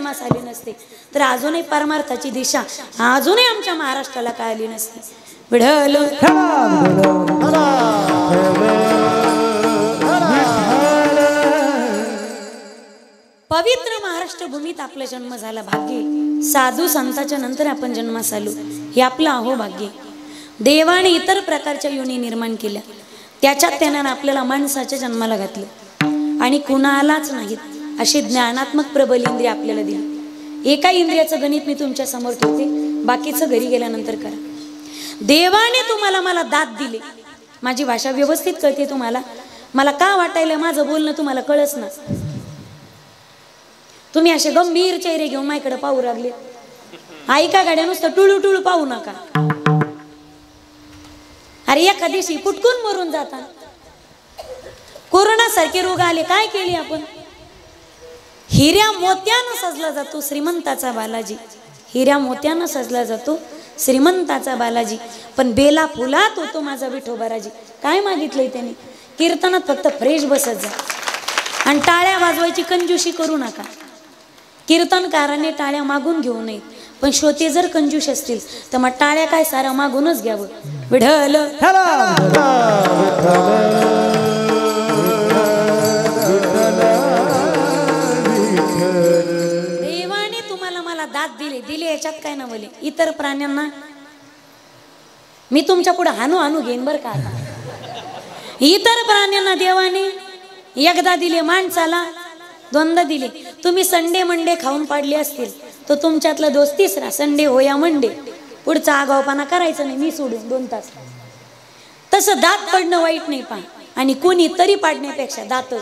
जन्मास आले नसते तर अजूनही परमार्थाची दिशा अजूनही आमच्या महाराष्ट्राला कळली नसते. विठ्ठल पवित्र महाराष्ट्र भूमीत आपला जन्म झाला भाग्य. साधू संतांच्या नंतर आपण जन्मास आलो हे आपलं अहो भाग्य. देवाने इतर प्रकारच्या योनी निर्माण केल्या त्याच्यात त्यानं आपल्याला माणसाच्या जन्माला घातलं आणि कुणालाच नाहीत अशी ज्ञानात्मक प्रबल इंद्रिय आपल्याला दिली. एका इंद्रियाचं गणित मी तुमच्या समोर ठेवते, बाकीचं घरी गेल्यानंतर करा. देवाने तुम्हाला मला दात दिले. माझी भाषा व्यवस्थित कळते तुम्हाला? मला का वाटायला माझं बोलणं तुम्हाला कळच ना? तुम्ही असे गंभीर चेहरे घेऊन माझ्याकडे पाहू लागले. ऐका गाड्या, नुसतं टुळू टुळू पाहू नका. अरे एका दिवशी फुटकून मरून जाता. कोरोना सारखे रोग आले, काय केले आपण? हिऱ्या मोत्यानं सजला जातो श्रीमंताचा बालाजी. हिऱ्या मोत्यानं सजला जातो श्रीमंताचा बालाजी, पण बेला फुलात होतो माझा विठोबाराजी. काय मागितलंय त्याने? कीर्तनात फक्त फ्रेश बसत जा आणि टाळ्या वाजवायची कंजूशी करू नका. कीर्तनकाराने टाळ्या मागून घेऊ नयेत, पण श्रोते जर कंजूश असतील तर मग टाळ्या काय सारा मागूनच घ्यावं. विठ्ठल देवाने तुम्हाला मला दात दिले याच्यात काय ना बोले. इतर प्राण्यांना मी तुमच्या पुढे हानू हानू घेईन बर का. आता इतर प्राण्यांना देवाने एकदा दिले, माणसाला दोनदा दिले. तुम्ही संडे मंडे खाऊन पाडले असतील तर तुमच्यातला दोष तिसरा, संडे हो या मंडे. पुढचा आगावपणा करायचं नाही, मी सोडून 2 तास. तसं दात पडणं वाईट नाही पा, आणि कोणी तरी पाडण्यापेक्षा दात.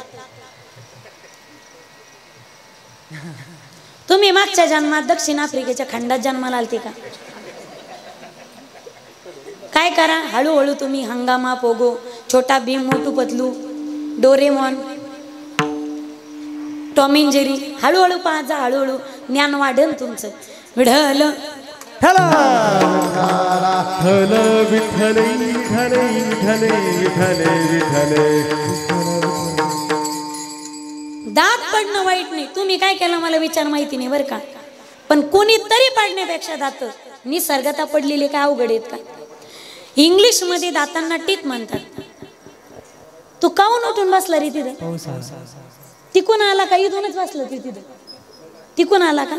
तुम्ही मागच्या जन्मात दक्षिण आफ्रिकेच्या खंडात जन्माला आलते का? काय करा, हळूहळू तुम्ही Hungama, Pogo, Chhota Bheem, Motu Patlu, Doraemon, Tom and Jerry हळूहळू पाहत जा. हळूहळू ज्ञान वाढेल तुमचं. विठ्ठल दात पडणं वाईट नाही. तुम्ही काय केलं मला विचार माहिती नाही बरं का, पण कोणीतरी पाडण्यापेक्षा दात निसर्गता पडलेले काय अवघड आहेत का? इंग्लिश मध्ये दातांना टीथ म्हणतात. तू काऊन उठून बसला रे तिथं? तिकून आला का? इथूनच बसलं ती तिथं. तिकून आला का?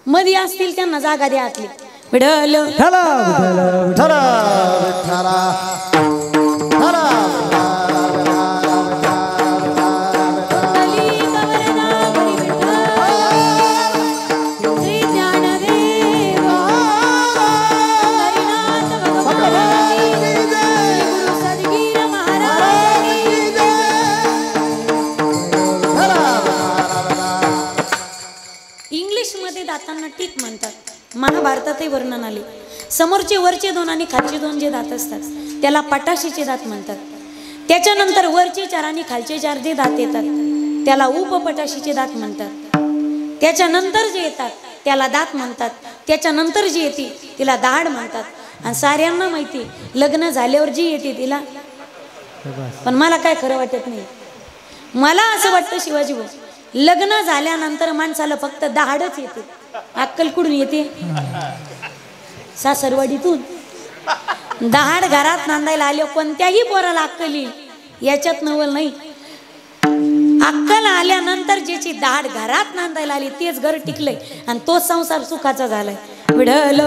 मध्ये असतील त्यांना जागा द्या आतली. विठ्ठल दातांना टीथ म्हणतात. महाभारतातही वर्णन आले. समोरचे वरचे 2 आणि खालचे 2 जे दात असतात त्याला पटाशीचे दात म्हणतात. त्याच्यानंतर वरचे 4 आणि खालचे 4 जे दात येतात त्याला उपपटाशीचे दात म्हणतात. त्याच्यानंतर जे येतात त्याला दात म्हणतात. त्याच्यानंतर जी येते तिला दाढ म्हणतात. आणि साऱ्यांना माहिती लग्न झाल्यावर जी येते तिला, पण मला काय खरं वाटत नाही. मला असं वाटतं शिवाजी भाऊ, लग्न झाल्यानंतर माणसाला फक्त दाढच येते. अक्कल कुठून येते? सासरवाडीतून. दाढ घरात नांदायला आले कोणत्याही पोराला अक्कल येईल याच्यात नवल नाही. अक्कल आल्यानंतर ज्याची दाढ घरात नांदायला आली तेच घर टिकलंय आणि तोच संसार सुखाचा झालाय. विठ्ठल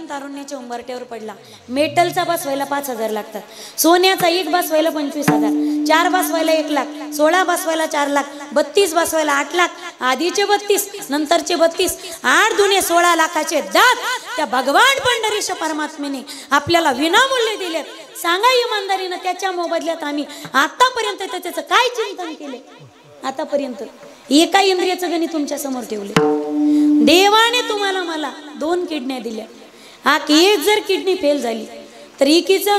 तारुण्याच्या उंबरट्यावर पडला. मेटलचा बसवायला 5,000 लागतात. सोन्याचा एक बसवायला 25,000, 4 बसवायला 1 लाख, 16 बसवायला 4 लाख, 32 बसवायला 8 लाख, आधीचे 32 नंतरचे 32, 8 दुने 16 लाखाचे दात त्या भगवान पंढरीश परमात्म्याने आपल्याला विनामूल्य दिलेत. सांगा इमानदारीनं त्याच्या मोबदल्यात आम्ही आतापर्यंत त्याचं काय चिंतन केले? आतापर्यंत एका इंद्रियाचं गणित तुमच्या समोर ठेवले. देवाने तुम्हाला मला 2 किडन्या दिल्या. एक जर किडनी फेल झाली तर एकीचं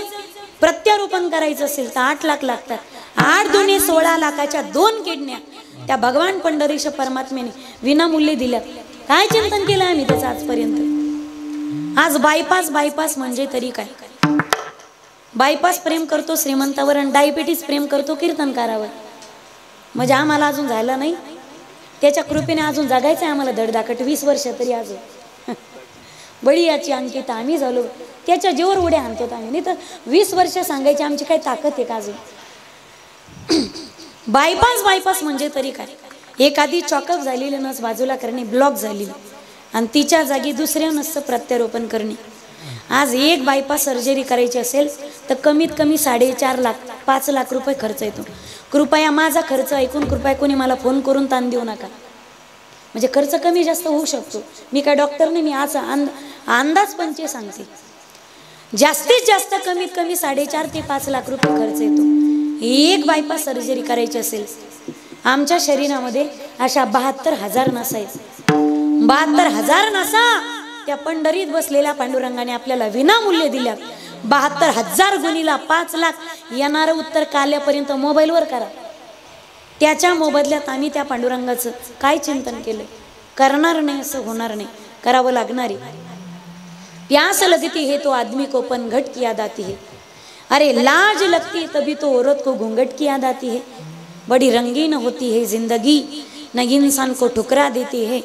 प्रत्यारोपण करायचं असेल तर 8 लाख लागतात. 8 दुने 16 लाखाच्या 2 किडन्या त्या भगवान पंढरीश परमात्म्याने विनामूल्य दिल्यात. काय चिंतन केलं आम्ही त्याचं आजपर्यंत? आज बायपास म्हणजे तरी काय? बायपास प्रेम करतो श्रीमंतावर आणि डायबिटीस प्रेम करतो कीर्तनकारावर. म्हणजे आम्हाला अजून झालं नाही, त्याच्या कृपेने अजून जगायचं आहे आम्हाला धडधाकट 20 वर्ष तरी अजून. बळीयाची अंकिता आम्ही झालो, त्याच्या जीवर उड्या आणतो आम्ही. नाही तर 20 वर्ष सांगायची आमची काही ताकद आहे का अजून. बायपास म्हणजे तरी काय, एखादी चॉकअप झालेली नस बाजूला करणे, ब्लॉक झालेली आणि तिच्या जागी दुसऱ्या नसचं प्रत्यारोपण करणे. आज एक बायपास सर्जरी करायची असेल तर कमीत कमी 4.5 लाख 5 लाख रुपये खर्च येतो. कृपया माझा खर्च ऐकून कृपया कोणी मला फोन करून ताण देऊ नका. म्हणजे खर्च कमी जास्त होऊ शकतो. मी काय डॉक्टर नाही, मी आज अंदाज पंचे सांगते. जास्तीत जास्त कमीत कमी 4.5 ते 5 लाख रुपये खर्च येतो एक बायपास सर्जरी करायची असेल. आमच्या शरीरामध्ये अशा 72,000 नसा आहेत. 72,000 नसा त्या पंढरीत बसलेल्या पांडुरंगाने आपल्याला विनामूल्य दिल्या. 72,000 गुणीला 5 लाख. येणारं उत्तर काल्यापर्यंत मोबाईलवर करा. त्याच्या मोबदल्यात आम्ही त्या पांडुरंगाचं काय चिंतन केलं. करणार नाही असं होणार नाही, करावं लागणारी. प्यास लगती है तो आदमी को पनघट की याद आती है. अरे लाज लगती तभी तो औरत को घूंघट की याद आती है. बड़ी रंगीन होती है जिंदगी, न इंसान को ठुकरा देती है.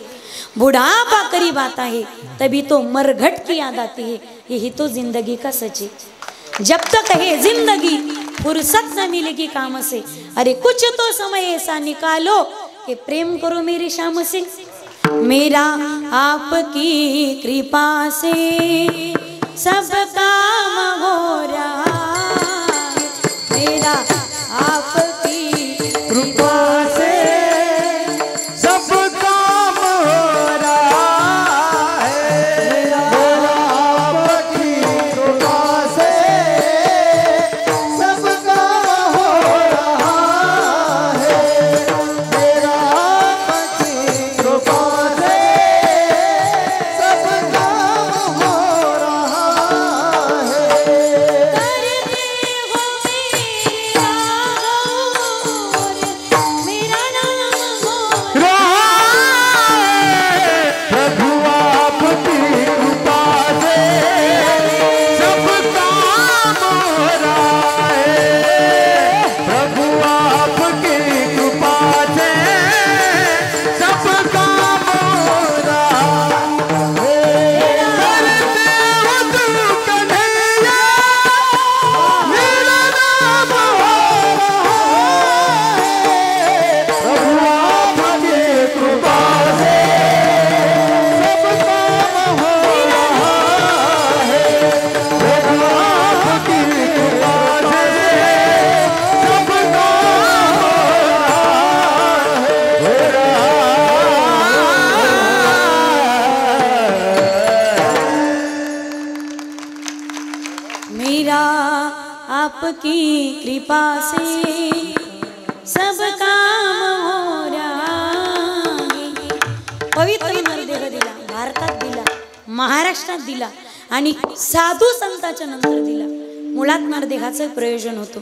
बुढ़ापा करीब आता है तभी तो मरघट की याद आती है. यही तो जिंदगी का सच है. जब तक है जिंदगी फुर्सत न मिलेगी काम से. अरे कुछ तो समय ऐसा निकालो कि प्रेम करो मेरी शाम से. मेरा आपकी कृपा से सब काम हो रहा है. मेरा आपकी कृपा से सब काम हो रहा है. मेरा आपकी कृपा से सब काम हो रहा है. मेरा आपकी कृपा से सब काम हो रहा है. करते हो मेरी आगोर, मेरा नाम हो रहा है. प्रभु आपकी कृपा से सब काम हो रहा है. प्रभु आपकी कृपा से सब काम हो रहा है. करते हो तू कन्हैया, मेरा नाम हो रहा है. प्रभु आपकी कृपा से सब काम हो रहा है. प्रभु आपकी कृपा से सब काम हो मेरा आपकी कृपा से सब काम हो रहा है. पवित्र नरदेह दिला, भारतात दिला, महाराष्ट्रात दिला आणि साधू संताच्या नंतर दिला. मुळात नरदेहाचं प्रयोजन होतो.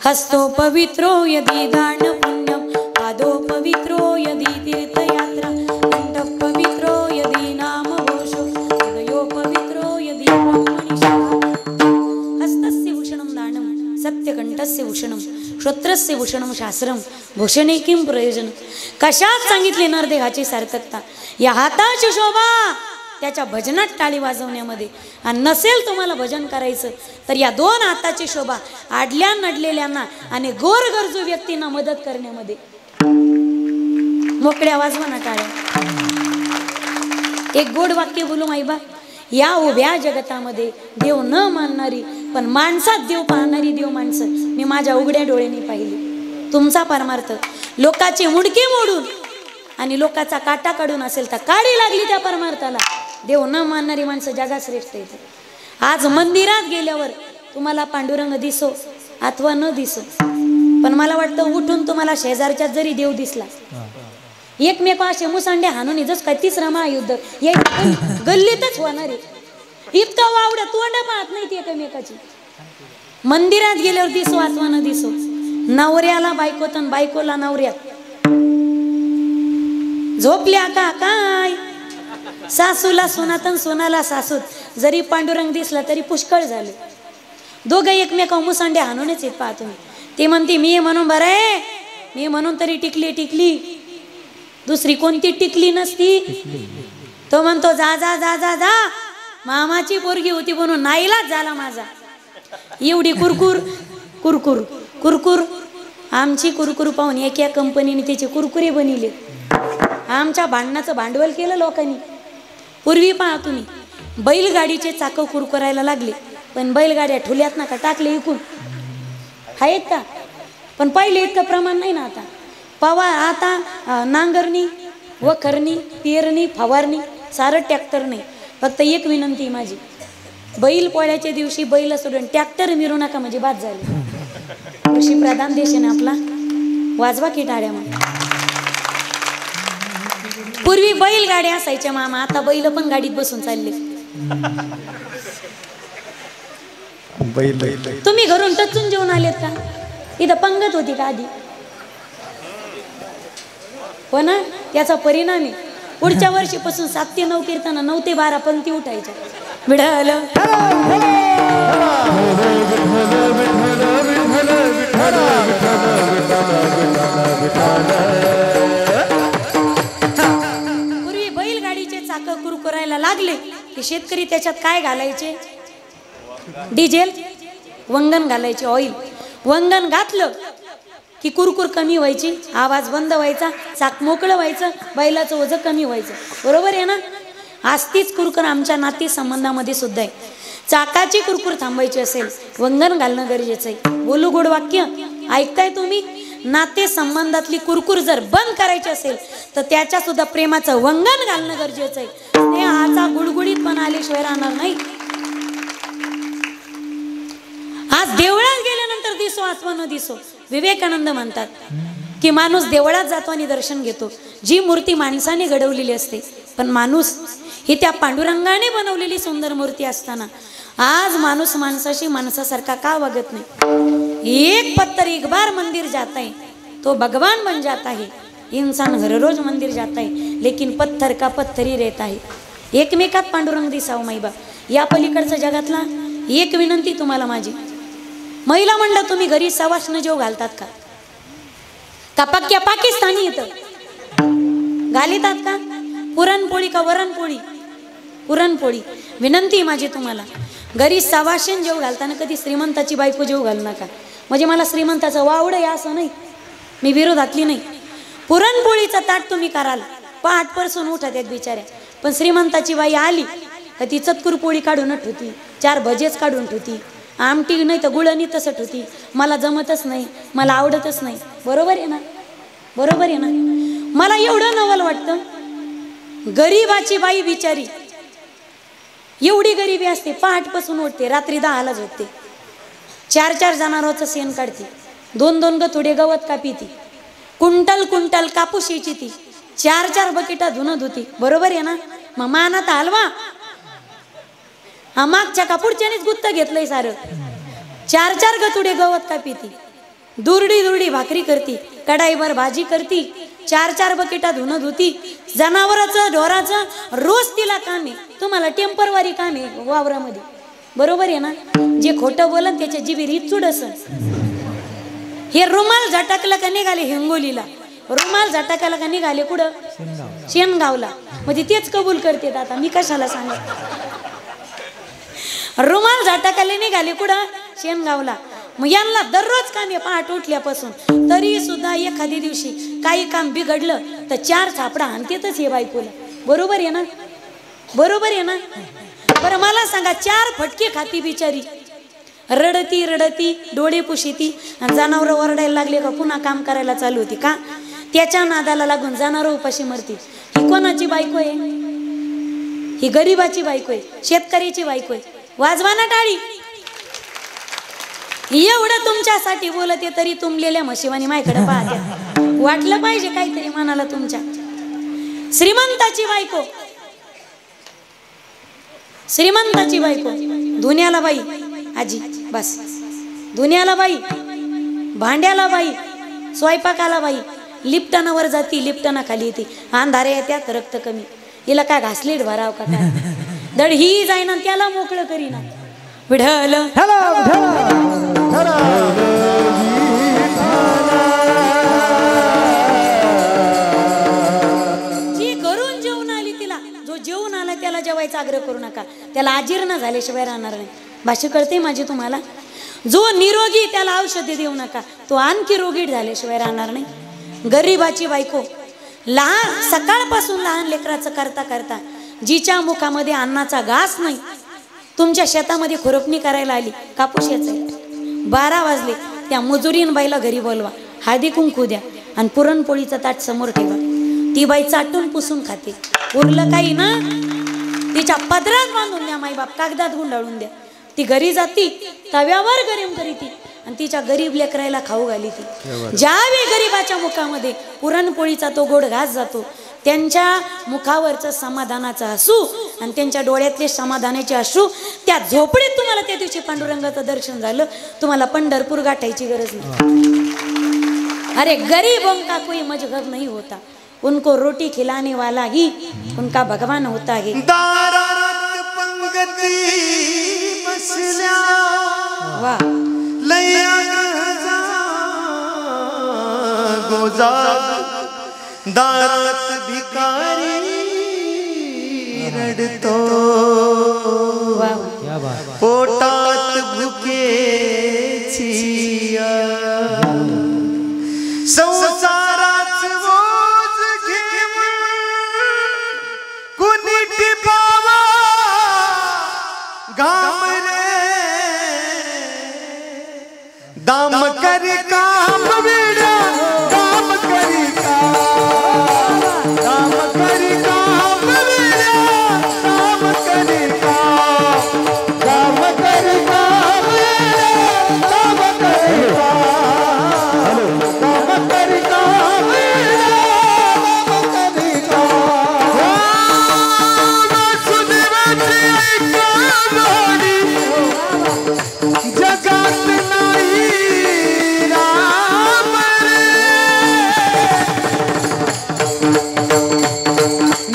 हस्तो पवित्रो यदि दान पुण्यम, पादो पवित्रो यदि तीर्थयात्रा, कंठ पवित्रो यदि नाम घोषो, हृदयो पवित्रो यदि ब्रह्मनिष्ठा. हस्तस्य भूषणं दानं, सत्यकंठस्य भूषणं, श्रोत्रस्य भूषणं शास्त्रं, भूषणे किं प्रयोजन. कशात सांगितली नरदेहाची सार्थकता. या हाताची शोभा त्याच्या भजनात टाळी वाजवण्यामध्ये. आणि नसेल तुम्हाला भजन करायचं तर या 2 हाताची शोभा आडल्या नडलेल्यांना आणि गोरगरजू व्यक्तींना मदत करण्यामध्ये. मोकळ्या वाजवा ना टाळ्या. एक गोड वाक्य बोलू माईबा. या उभ्या जगतामध्ये देव न मानणारी पण माणसात देव पाहणारी देव माणसं मी माझ्या उघड्या डोळ्यांनी पाहिली. तुमचा परमार्थ लोकाचे मुडके मोडून आणि लोकाचा काटा काढून असेल तर काढी लागली त्या परमार्थाला. देव न मानणारी माणसं जगात श्रेष्ठ येते. आज मंदिरात गेल्यावर तुम्हाला पांडुरंग दिसो अथवा न दिसो, पण मला वाटतं उठून तुम्हाला शेजारच्यात जरी देव दिसला, एकमेक असे मुसांडे हाणून जस काय 3रा महायुद्ध या गल्लीतच होणार आहे. इतकं वावड्या तोंड पाहत नाही ती एकमेकाची. मंदिरात गेल्यावर दिसो अथवा न दिसो, नवऱ्याला बायकोत आणि बायकोला नवऱ्यात. झोपल्या का काय, सासूला सुनातन सोनाला सासूत. जरी पांडुरंग दिसला तरी पुष्कळ झाले. दोघं एकमेका मुसांडे हाणूनच येत पहा तुम्ही. ते म्हणते मी म्हणून बरं आहे, मी म्हणून तरी टिकली, दुसरी कोणती टिकली नसती. तो म्हणतो जा जा जा जा जा, मामाची पोरगी होती म्हणून नाईलाज झाला माझा. एवढी कुरकुर कुरकुर कुरकुर आमची कुरकुर पाहून एका कंपनीने त्याचे कुरकुरे बनवले. आमच्या भांडणाचं भांडवल केलं लोकांनी. पूर्वी पहा तुम्ही बैलगाडीचे चाकं कुरकुरायला लागले, पण बैलगाड्या ठुल्यात ना का टाकले इकून आहेत का? पण पहिले इतकं प्रमाण नाही ना आता. आता नांगरणी वखरणी पेरणी फवारणी सारं ट्रॅक्टर नाही. फक्त एक विनंती माझी, बैल पोळ्याच्या दिवशी बैल सोडून ट्रॅक्टर मिरू नका म्हणजे बाद झाले. कृषी प्रधान देश आहे ना आपला, वाजवा की टाळ्या मग. पूर्वी बैलगाड्या असायच्या मामा, आता बैल पण गाडीत बसून चालले. तुम्ही घरून टचून जेवून आलेत का? इथं पंगत होती का आधी? हो ना, त्याचा परिणाम आहे. पुढच्या वर्षीपासून 7 ते 9 कीर्तन, 9 ते 12 पंक्ती उठायच्या. विढल पूर्वी बैलगाडीचे चाक कुरकुरायला लागले की शेतकरी त्याच्यात काय घालायचे? डिझेल, वंगण घालायचे, ऑइल. वंगण घातलं की कुरकुर कमी व्हायची, आवाज बंद व्हायचा, चाक मोकळं व्हायचं, बैलाचं वजन कमी व्हायचं. बरोबर आहे ना? आज तीच कुरकुर आमच्या नाती संबंधामध्ये सुद्धा आहे. चाकाची कुरकुर थांबायची असेल वंगण घालणं गरजेचं आहे. बोलू गोड वाक्य, ऐकताय तुम्ही? नाते संबंधातली कुरकुर जर बंद करायची असेल तर त्याच्या सुद्धा प्रेमाचं वंगण घालणं गरजेचं आहे. स्नेहाचा गुडगुडीत पण आल्याशिवाय राहणार नाही. आज देवळात गेल्यानंतर दिसो अथवा न दिसो, विवेकानंद म्हणतात की माणूस देवळात जातो आणि दर्शन घेतो. जी मूर्ती माणसाने घडवलेली असते, पण माणूस ही त्या पांडुरंगाने बनवलेली सुंदर मूर्ती असताना आज माणूस माणसाशी माणसासारखा का वागत नाही? एक पत्थर एक बार मंदिर जाता है तो भगवान बन जाता है. इंसान हर रोज मंदिर जाता है लेकिन पत्थर का पत्थर ही रहता है. एकमेकात पांडुरंग दिसाव माईबा. या पलीकडच्या जगातला एक विनंती तुम्हाला माझी, महिला मंडळ तुम्ही घरी सवाष्ण जेव घालतात का? का पक्क्या पाकिस्तानी येतं घालितात का? पुरणपोळी का वरणपोळी? पुरणपोळी. विनंती माझी तुम्हाला, घरी सवाष्ण जेव घालताना कधी श्रीमंताची बायको जेव घालू नका. म्हणजे मला श्रीमंताचं वावड आहे असं नाही, मी विरोधातली नाही. पुरणपोळीचं ताट तुम्ही कराल, पहाटपासून उठत आहेत बिचाऱ्या. पण श्रीमंताची बाई आली तर ती चतकुर पोळी काढून ठेवती, 4 भजेच काढून ठेवती, आमटी नाही तर गुळणी तसं ठेवती. मला जमतच नाही, मला आवडतच नाही. बरोबर आहे ना? बरोबर आहे ना? मला एवढं नवल वाटतं, गरीबाची बाई बिचारी एवढी गरिबी असते, पहाटपासून उठते, रात्री 10ला झोपते, 4 जनावरांचं शेण काढते, 2 गथुडे गवत कापीती, कुंटल कापूस यायची ती, 4 बकेटा धुणं धुती. बरोबर आहे ना? मग मानात हलवा, मागच्या का पुढच्यानेच गुत्त घेतलंय सारं. 4 गथुडे गवत कापीती, दुरडी भाकरी करती, कढाईभर भाजी करती, 4 बकेटा धुणं धुती. जनावराचं ढोराचं रोज तिला काम आहे. तुम्हाला टेम्परवारी काम आहे वावरामध्ये. बरोबर आहे ना? जे खोटं बोलत त्याच्या जिबी रीतचूड असं. हे रुमाल झटकलं का निघाले हिंगोलीला, रुमाल झटकायला का निघाले कुठं? शेणगावला. म्हणजे तेच कबूल करते. आता मी कशाला सांगत? रुमाल झटकायला निघाले कुठं? शेणगावला. मग यांना दररोज काम आहे पहाट उठल्यापासून. तरी सुद्धा एखादी दिवशी काही काम बिघडलं तर 4 थापडा हाणतेतच हे बायकोला. बरोबर आहे ना? बरोबर आहे ना? बरं मला सांगा, 4 फटके खाती बिचारी, रडती डोळे पुशीती, आणि जनावर ओरडायला लागले का पुन्हा काम करायला चालू होती का? त्याच्या नादाला लागून जनावर उपाशी मरती. ही कोणाची बायको आहे? ही गरीबाची बायको आहे, शेतकऱ्याची बायको आहे. वाजवा ना टाळी. एवढं तुमच्यासाठी बोलते तरी तुंबलेल्या म्हशीवानी माझ्याकडे पाहत्या. वाटलं पाहिजे काहीतरी मनाला तुमच्या. श्रीमंताची बायको, श्रीमंताची बायको, धुण्याला बाई, आजी बस, धुण्याला बाई, भांड्याला बाई, स्वयंपाकाला बाई, लिफ्टानं वर जाती, लिफ्टानं खाली येते, अंधारे येत्यात, रक्त कमी. हिला काय घासलीट भराव का काय? दड ही जाईना त्याला मोकळं करीना. विठ्ठल जी घरून जेवून आली तिला, जो जेवून आला त्याला जेवायचा आग्रह करू नका, त्याला अजीर्ण झाल्याशिवाय राहणार नाही. भाषा कळते माझी तुम्हाला? जो निरोगी त्याला औषधी देऊ नका, तो आणखी रोगी झाल्याशिवाय राहणार नाही. गरीबाची बायको लहान सकाळपासून लहान लेकराचं करता करता जिच्या मुखामध्ये अन्नाचा घास नाही, तुमच्या शेतामध्ये खुरपणी करायला आली, कापूस यायचा 12 वाजले, त्या मजुरीन बाईला घरी बोलवा, हळदी कुंकू द्या आणि पुरणपोळीचं ताट समोर ठेवा. ती बाई चाटून पुसून खाते, उरलं काही ना तिच्या पदरात बांधून द्या, माईबाप कागदात गुंडाळून द्या. ती घरी जाती, तव्यावर गरम करीती आणि तिच्या गरीब लेकरायला खाऊ घाली ती. ज्यावेळी गरीबाच्या मुखामध्ये पुरणपोळीचा तो गोड घास जातो, त्यांच्या मुखावरचं समाधानाचं हसू आणि त्यांच्या डोळ्यातले समाधानाचे अश्रू, त्या झोपडीत तुम्हाला त्या दिवशी पांडुरंगाचं दर्शन झालं, तुम्हाला पंढरपूर गाठायची गरज नाही. अरे गरीबों का कोई मजहब नहीं होता, उनको रोटी खिलाने वाला ही उनका भगवान होता है. दारात पंगती बसल्या वाह लया गोजा दारात भिकारी रडतो, पोटात भुकेची संसाराच बोज घेऊन कुणी टिपावा घाम रे, दाम करी काम वेड्या, दाम करी काम, दाम करी काम वेड्या, दाम करी काम, दाम करी काम वेड्या, दाम करी काम, दाम करी काम वेड्या, दाम करी काम. वासुदेवाची कहाणी जगात नाही राम रे,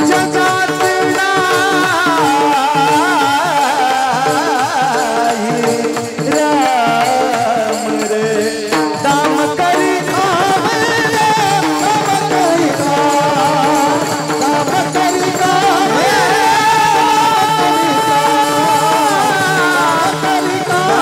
जगात नाही राम रे, दाम करी काम रे, दाम करी काम, दाम करी काम रे, करी काम.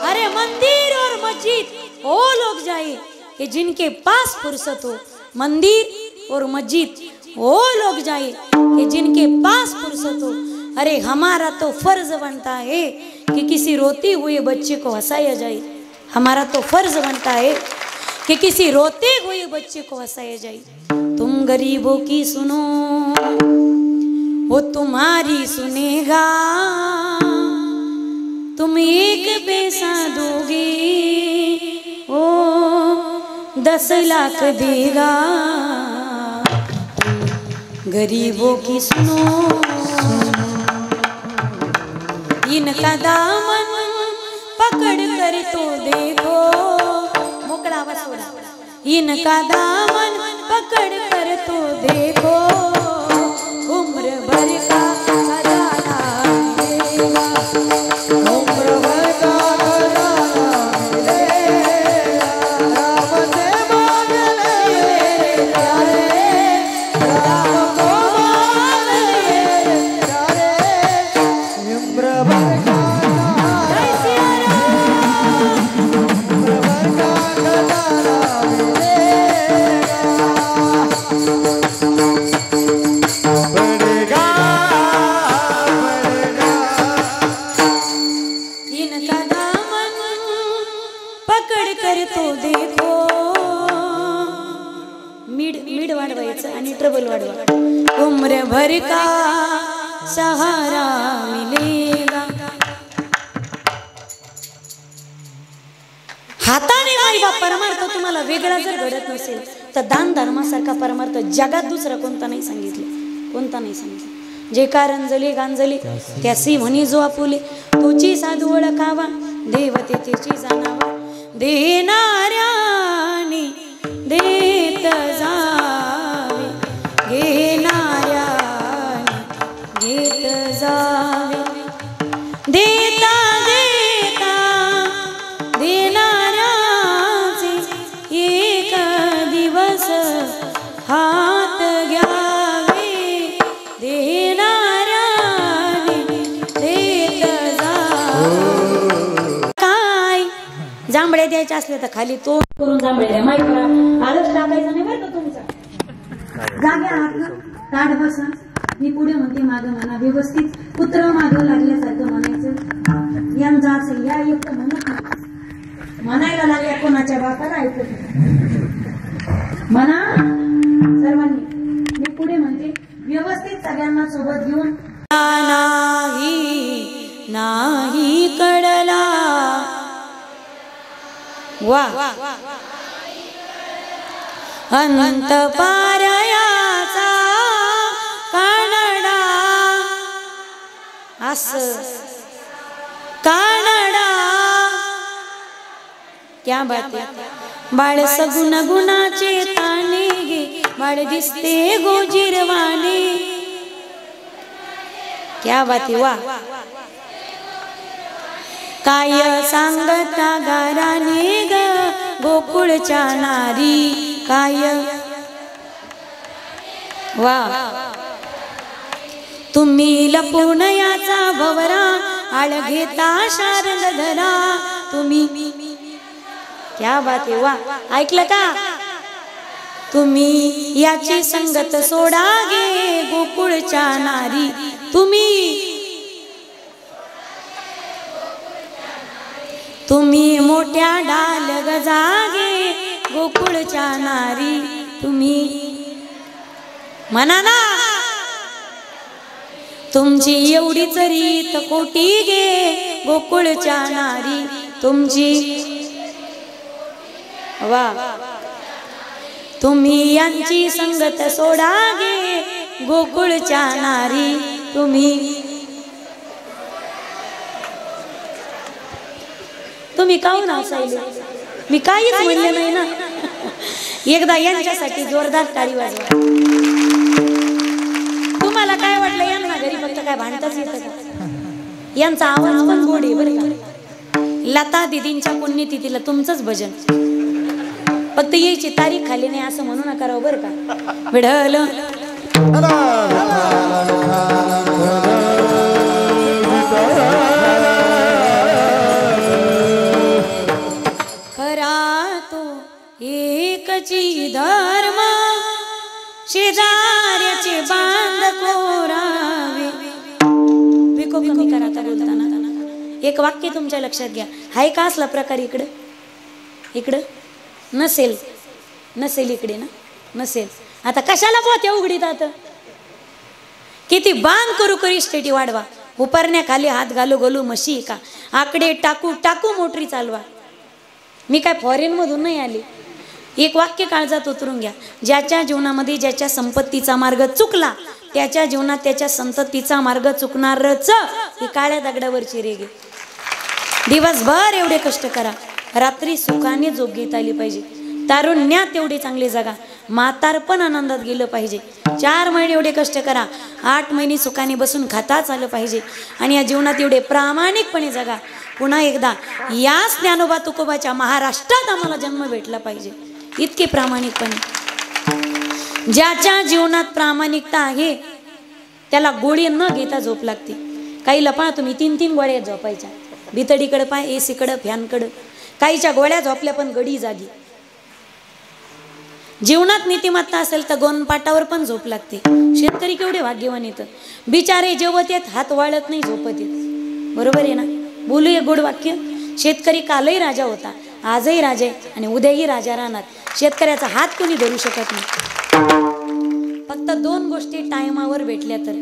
अरे मंदिर और मस्जिद वो लोग जाए कि जिनके पास फुर्सत हो, मंदिर और मस्जिद वो लोग जाए कि जिनके पास फुर्सत हो. अरे हमारा तो फर्ज बनता है कि किसी रोते हुए बच्चे को हंसाया जाए, हमारा तो फर्ज बनता है कि किसी रोते हुए बच्चे को हंसाया जाए. तुम गरीबों की सुनो, वो तुम्हारी सुनेगा, तुम एक पैसा दोगे ओ 10 लाख देगा. गरीबों की सुनो, इनका दामन पकड़ कर तो देखो, मोकळा आवाज सोडा, इनका दामन पकड़ कर तो देखो, उम्र भर का खजाना मिलेगा, उम्र भर का खजाना मिलेगा. राम से मांग ले मेरे प्यारे, राम को मांग ले प्यारे, उम्र भर का जय सिया राम, उम्र भर का खजाना मिलेगा. बढ़ेगा बढ़ेगा, इनका दामन पकड़ कर तो देखो. मिड वाढवायचं आणि ट्रबल वाढवा. उम्र भर का सहारा मिलेगा. हाताने माई बाप परमार्थ तुम्हाला वेगळा जर घडत नसेल तर दान धर्मासारखा परमार्थ जगात दुसरा कोणता नाही सांगितलं, कोणता नाही सांगितलं. जे कारंजले गांजले त्यासी म्हणी जो आपुले, तुझी साधू ओळखावा देवतेची जाणावा. देणाऱ्याने दे जांभळे द्यायचे असले तर खाली तोंड करून जांभळे द्या. माहिती करा आलच टाकायचं नाही बरं का तुमचा. जागे आहात ना, ताट बसा. मी पुढे म्हणते मागं म्हणा. व्यवस्थित कुत्र मागं लागल्यासारखं म्हणायचं. यांचा असेल या एक म्हणत नाही. म्हणायला लागल्या कोणाच्या बापाला ऐकत नाही. म्हणा सर्वांनी. मी पुढे म्हणते व्यवस्थित सगळ्यांना सोबत घेऊन. नाही नाही कडला वा अंत पारयाचा कानडा अस कानडा. क्या बात आहे. बाळ सगुण गुणाचे ताने गे बाळ दिसते गोजिरवाने. क्या बात आहे. वा काय सांगता गाराने ग गोकुळच्या नारी. काय वा तुम्ही लपून याचा भवरा आळ घेता शारद धरा. तुम्ही क्या बात आहे. वा ऐकलं का. तुम्ही याची संगत सोडा गे गोकुळच्या नारी. तुम्ही मोठ्या डाल गजागे गोकुळच्या नारी. तुम्ही म्हणा ना. तुमची एवढीच रीत कोटी गे गोकुळच्या नारी. तुमची वा तुम्ही यांची संगत सोडा गे गोकुळच्या नारी. तुम्ही काहून हसायले. मी काहीच म्हणले नाही ना. एकदा यांच्यासाठी जोरदार टाळी वाजवा. तुम्हाला काय वाटलं यांना घरी फक्त काय भांडताच येतं का. यांचा आवाज पण गोड आहे बरं का. लता दिदींच्या पुण्यतिथीला तुमचंच भजन. फक्त यायची तारीख खाली नाही असं म्हणू नका राव बरं का. विढल खरा तो एकची धर्म शेजाऱ्याचे बांध कोरावे. विको कमी करा आता बोलताना. एक वाक्य तुमच्या लक्षात घ्या. हाय का असला प्रकार इकडं इकडं नसेल नसेल इकडे ना नसेल. आता कशाला पोत्या उघडीत. आता किती बांध करू करी स्टेटी वाढवा. उपारण्याखाली हात घालू घालू म्हशी का. आकडे टाकू टाकू मोटरी चालवा. मी काय फॉरेन मधून नाही आली. एक वाक्य काळजात उतरून घ्या. ज्याच्या जीवनामध्ये ज्याच्या संपत्तीचा मार्ग चुकला त्याच्या जीवनात त्याच्या संततीचा मार्ग चुकणारच. ही काळ्या दगडावरची रेगे. दिवसभर एवढे कष्ट करा. रात्री सुखाने झोप घेता आली पाहिजे. तारुण्यात तेवढे चांगले जगा. म्हातारपण आनंदात गेलं पाहिजे. 4 महिने एवढे कष्ट करा. 8 महिने सुखाने बसून खाताच आलं पाहिजे. आणि या जीवनात एवढे प्रामाणिकपणे जगा. पुन्हा एकदा याच ज्ञानोबा तुकोबाच्या महाराष्ट्रात आम्हाला जन्म भेटला पाहिजे. इतके प्रामाणिकपणे. ज्याच्या जीवनात प्रामाणिकता आहे त्याला गोळी न घेता झोप लागते. काही लपा तुम्ही 3-3 गोळ्या झोपायच्या. भितडीकडे पाय एसीकडं फॅनकडं. काहीच्या गोळ्या झोपल्या पण गडी जागी. जीवनात नीतिमत्ता असेल तर गोनपाटावर पण झोप लागते. शेतकरी केवढे भाग्यवान येतं. बिचारे जेवत येत हात वाळत नाही झोपत येत. बरोबर आहे ना. बोलूया गोड वाक्य. शेतकरी कालही राजा होता आजही राजा आहे आणि उद्याही राजा राहणार. शेतकऱ्याचा हात कोणी धरू शकत नाही. फक्त 2 गोष्टी टायमावर भेटल्या तर.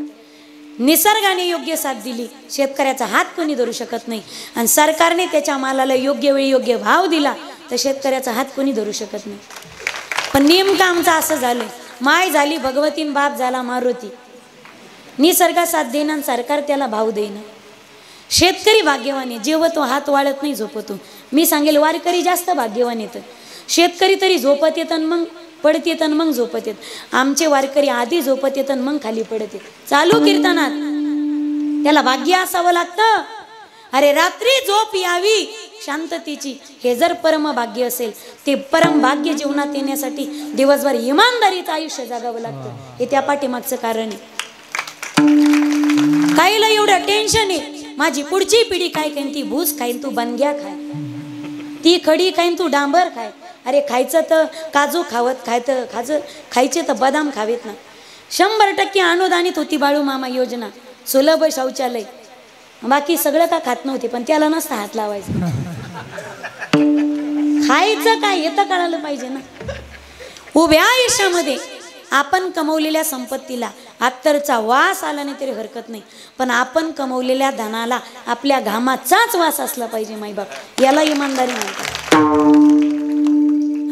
निसर्गाने योग्य साथ दिली शेतकऱ्याचा हात कोणी धरू शकत नाही. आणि सरकारने त्याच्या मालाला योग्य वेळी योग्य भाव दिला तर शेतकऱ्याचा हात कोणी धरू शकत नाही. पण नेमकं आमचं असं झालं. माय झाली भगवतीन बाप झाला मारुती. निसर्ग साथ देणं सरकार त्याला भाव देणं. शेतकरी भाग्यवान आहे. जेवतो हात वाळत नाही झोपतो. मी सांगेल वारकरी जास्त भाग्यवान येतं. शेतकरी तरी झोपत येत आणि मग पडत येत आणि मग झोपत येत. आमचे वारकरी आधी झोपत येत आणि मग खाली पडत येत. चालू कीर्तनात त्याला भाग्य असावं लागतं. अरे रात्री झोप यावी शांततेची हे जर परम भाग्य असेल ते परम भाग्य जीवनात येण्यासाठी दिवसभर इमानदारीचं आयुष्य जगावं लागतं. हे त्या पाठीमागचं कारण आहे. काहीला एवढं टेन्शन आहे माझी पुढची पिढी काय खाईन ती भूस खाईन तू बनग्या खाय. ती खडी खाईन तू डांबर खाय. अरे खायचं तर काजू खावत खायचे तर बदाम खावेत ना. 100% अनुदानित होती बाळू मामा योजना, सुलभ शौचालय. बाकी सगळं का खात नव्हते, पण त्याला नसता हात लावायचं. खायचं काय हे तर कळालं पाहिजे ना. उभ्या आयुष्यामध्ये आपण कमवलेल्या संपत्तीला अत्तरचा वास आला नाही तरी हरकत नाही, पण आपण कमवलेल्या धनाला आपल्या घामाचाच वास असला पाहिजे माईबाप. याला इमानदारी म्हणतात.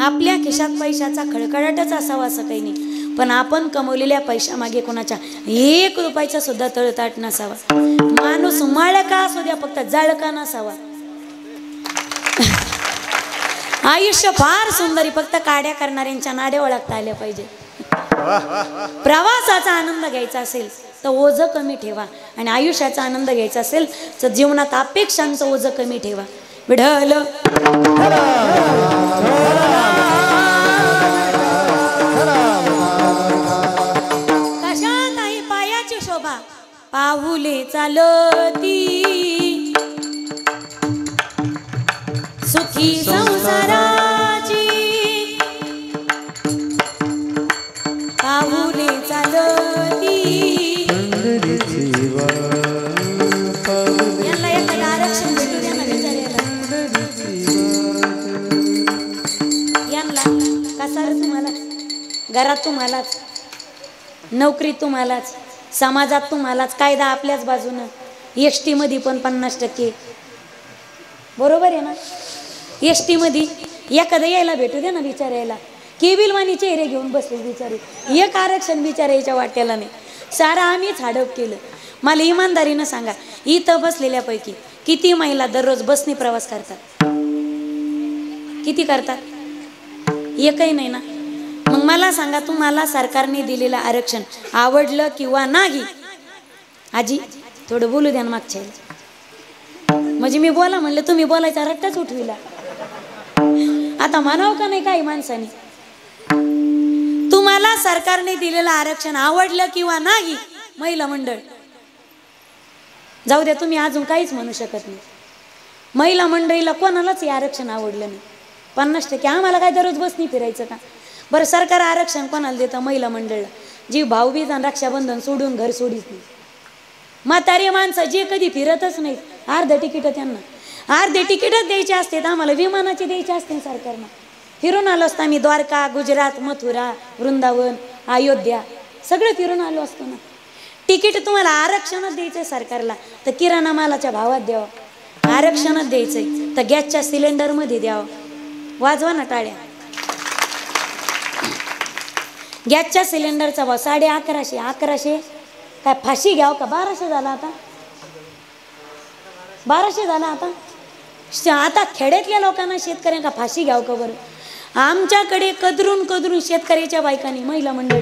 आपल्या खिशात पैशाचा खळखळाटच असावा असं काही नाही, पण आपण कमवलेल्या पैशामागे कोणाच्या 1 रुपयाचा सुद्धा तळताट नसावा. माणूस माळका असू द्या, फक्त जाळका नसावा. आयुष्य फार सुंदरी, फक्त काड्या करणाऱ्यांच्या नाड्या ओळखता आल्या पाहिजे. प्रवासाचा आनंद घ्यायचा असेल तर ओझं कमी ठेवा, आणि आयुष्याचा आनंद घ्यायचा असेल तर जीवनात अपेक्षांचं ओझं कमी ठेवा. विढल कशात आहे पायाची शोभा, पाहुले चालती सुखी संसाराची, पाहुले चालती. यांना एखादं आरक्षण भेटू द्या ना विचारायला. यांना कसा रे तुम्हाला, घरात तुम्हालाच, नोकरीत तुम्हालाच, समाजात तुम्हालाच, कायदा आपल्याच बाजूनं, एसटी मध्ये पण 50%. बरोबर आहे ना. एसटी मध्ये एखादं यायला भेटू दे ना विचारायला. केबिलवाणी चेहरे घेऊन बसले बिचारे, एक आरक्षण बिचारायच्या वाट्याला नाही. सारा आम्हीच हडप केलं. मला इमानदारीनं सांगा, इथं बसलेल्यापैकी किती महिला दररोज बसने प्रवास करतात? किती करतात? एकही नाही ना. मग मला सांगा, तुम्हाला सरकारने दिलेलं आरक्षण आवडलं किंवा नाही? आजी थोडं बोलू द्या ना मागच्या. म्हणजे मी बोला म्हणलं, तुम्ही बोलायचा रट्टाच उठविला. आता म्हणावं का नाही काही माणसाने? तुम्हाला सरकारने दिलेलं आरक्षण आवडलं किंवा नाही? महिला मंडळ जाऊ द्या, तुम्ही अजून काहीच म्हणू शकत नाही. महिला मंडळीला कोणालाच हे आरक्षण आवडलं नाही. 50% आम्हाला काय दररोज बसनी फिरायचं का? बरं, सरकार आरक्षण कोणाला देतं? महिला मंडळला. जी भाऊबीज आणि रक्षाबंधन सोडून घर सोडीत नाही. म्हातारे माणसं जे कधी फिरतच नाही, अर्ध तिकीट त्यांना, अर्धे तिकीटच द्यायचे असते. आम्हाला विमानाचे द्यायचे असते सरकारनं. फिरून आलो असतो आम्ही. द्वारका, गुजरात, मथुरा, वृंदावन, अयोध्या सगळं फिरून आलो असतो ना. तिकीट तुम्हाला आरक्षणच द्यायचंय सरकारला तर किराणा मालाच्या भावात द्यावं. आरक्षणच द्यायचंय तर गॅसच्या सिलेंडरमध्ये द्यावं. वाजवा ना टाळ्या. गॅसच्या सिलेंडरचा भाव 1150. 1100 काय फाशी घ्याव का? 1200 झाला आता. 1200 झाला आता. आता खेड्यातल्या लोकांना, शेतकऱ्यांना फाशी घ्याव का बरं? आमच्याकडे कदरून कदरून शेतकऱ्याच्या बायकांनी, महिला मंडळी,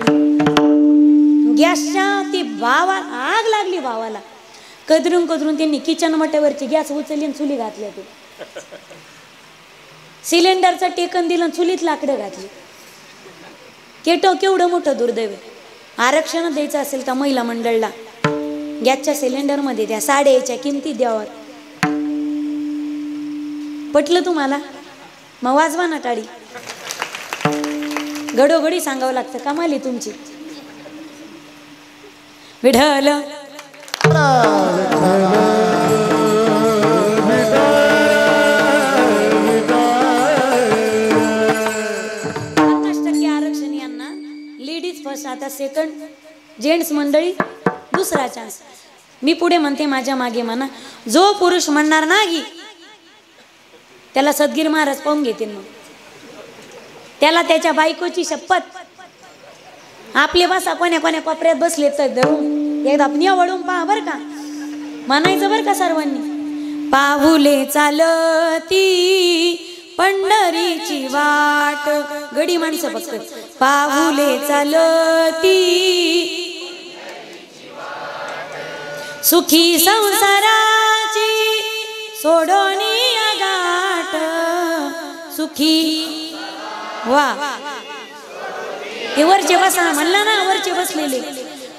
गॅसच्या ती भावा आग लागली भावाला, कदरून कदरून त्यांनी किचन मट्यावरची गॅस उचलली आणि चुली घातल्या. ते सिलेंडरचं टेकन दिलं, चुलीत लाकडं घातली. केवढं मोठं दुर्दैव. आरक्षण द्यायचं असेल तर महिला मंडळला गॅसच्या सिलेंडरमध्ये द्या. साड्याच्या किमती द्यावर. पटलं तुम्हाला? मग वाजवा ना टाळी. घडोघडी सांगावं लागतं. कमाली तुमची. विठ्ठल आरक्षण यांना. लेडीज फर्स्ट, आता सेकंड, जेंट्स मंडळी दुसरा चान्स. मी पुढे म्हणते, माझ्या मागे म्हणा. जो पुरुष म्हणणार नाही त्याला सदगीर महाराज पाहून घेतील. मग त्याला त्याच्या बायकोची शपथ. आपले बसा कोण्या कोण्या कोपऱ्यात बसले तर धरून एकदा वळून पहा बरं का. म्हणायचं बरं का सर्वांनी. पाहुले चालती पंढरीची वाट. गडी माणसं फक्त. पाहुले चालती सुखी संसाराची, सोडोनी गाठ सुखी. वा, हे वरचे बसा म्हणला ना, वरचे बसलेले.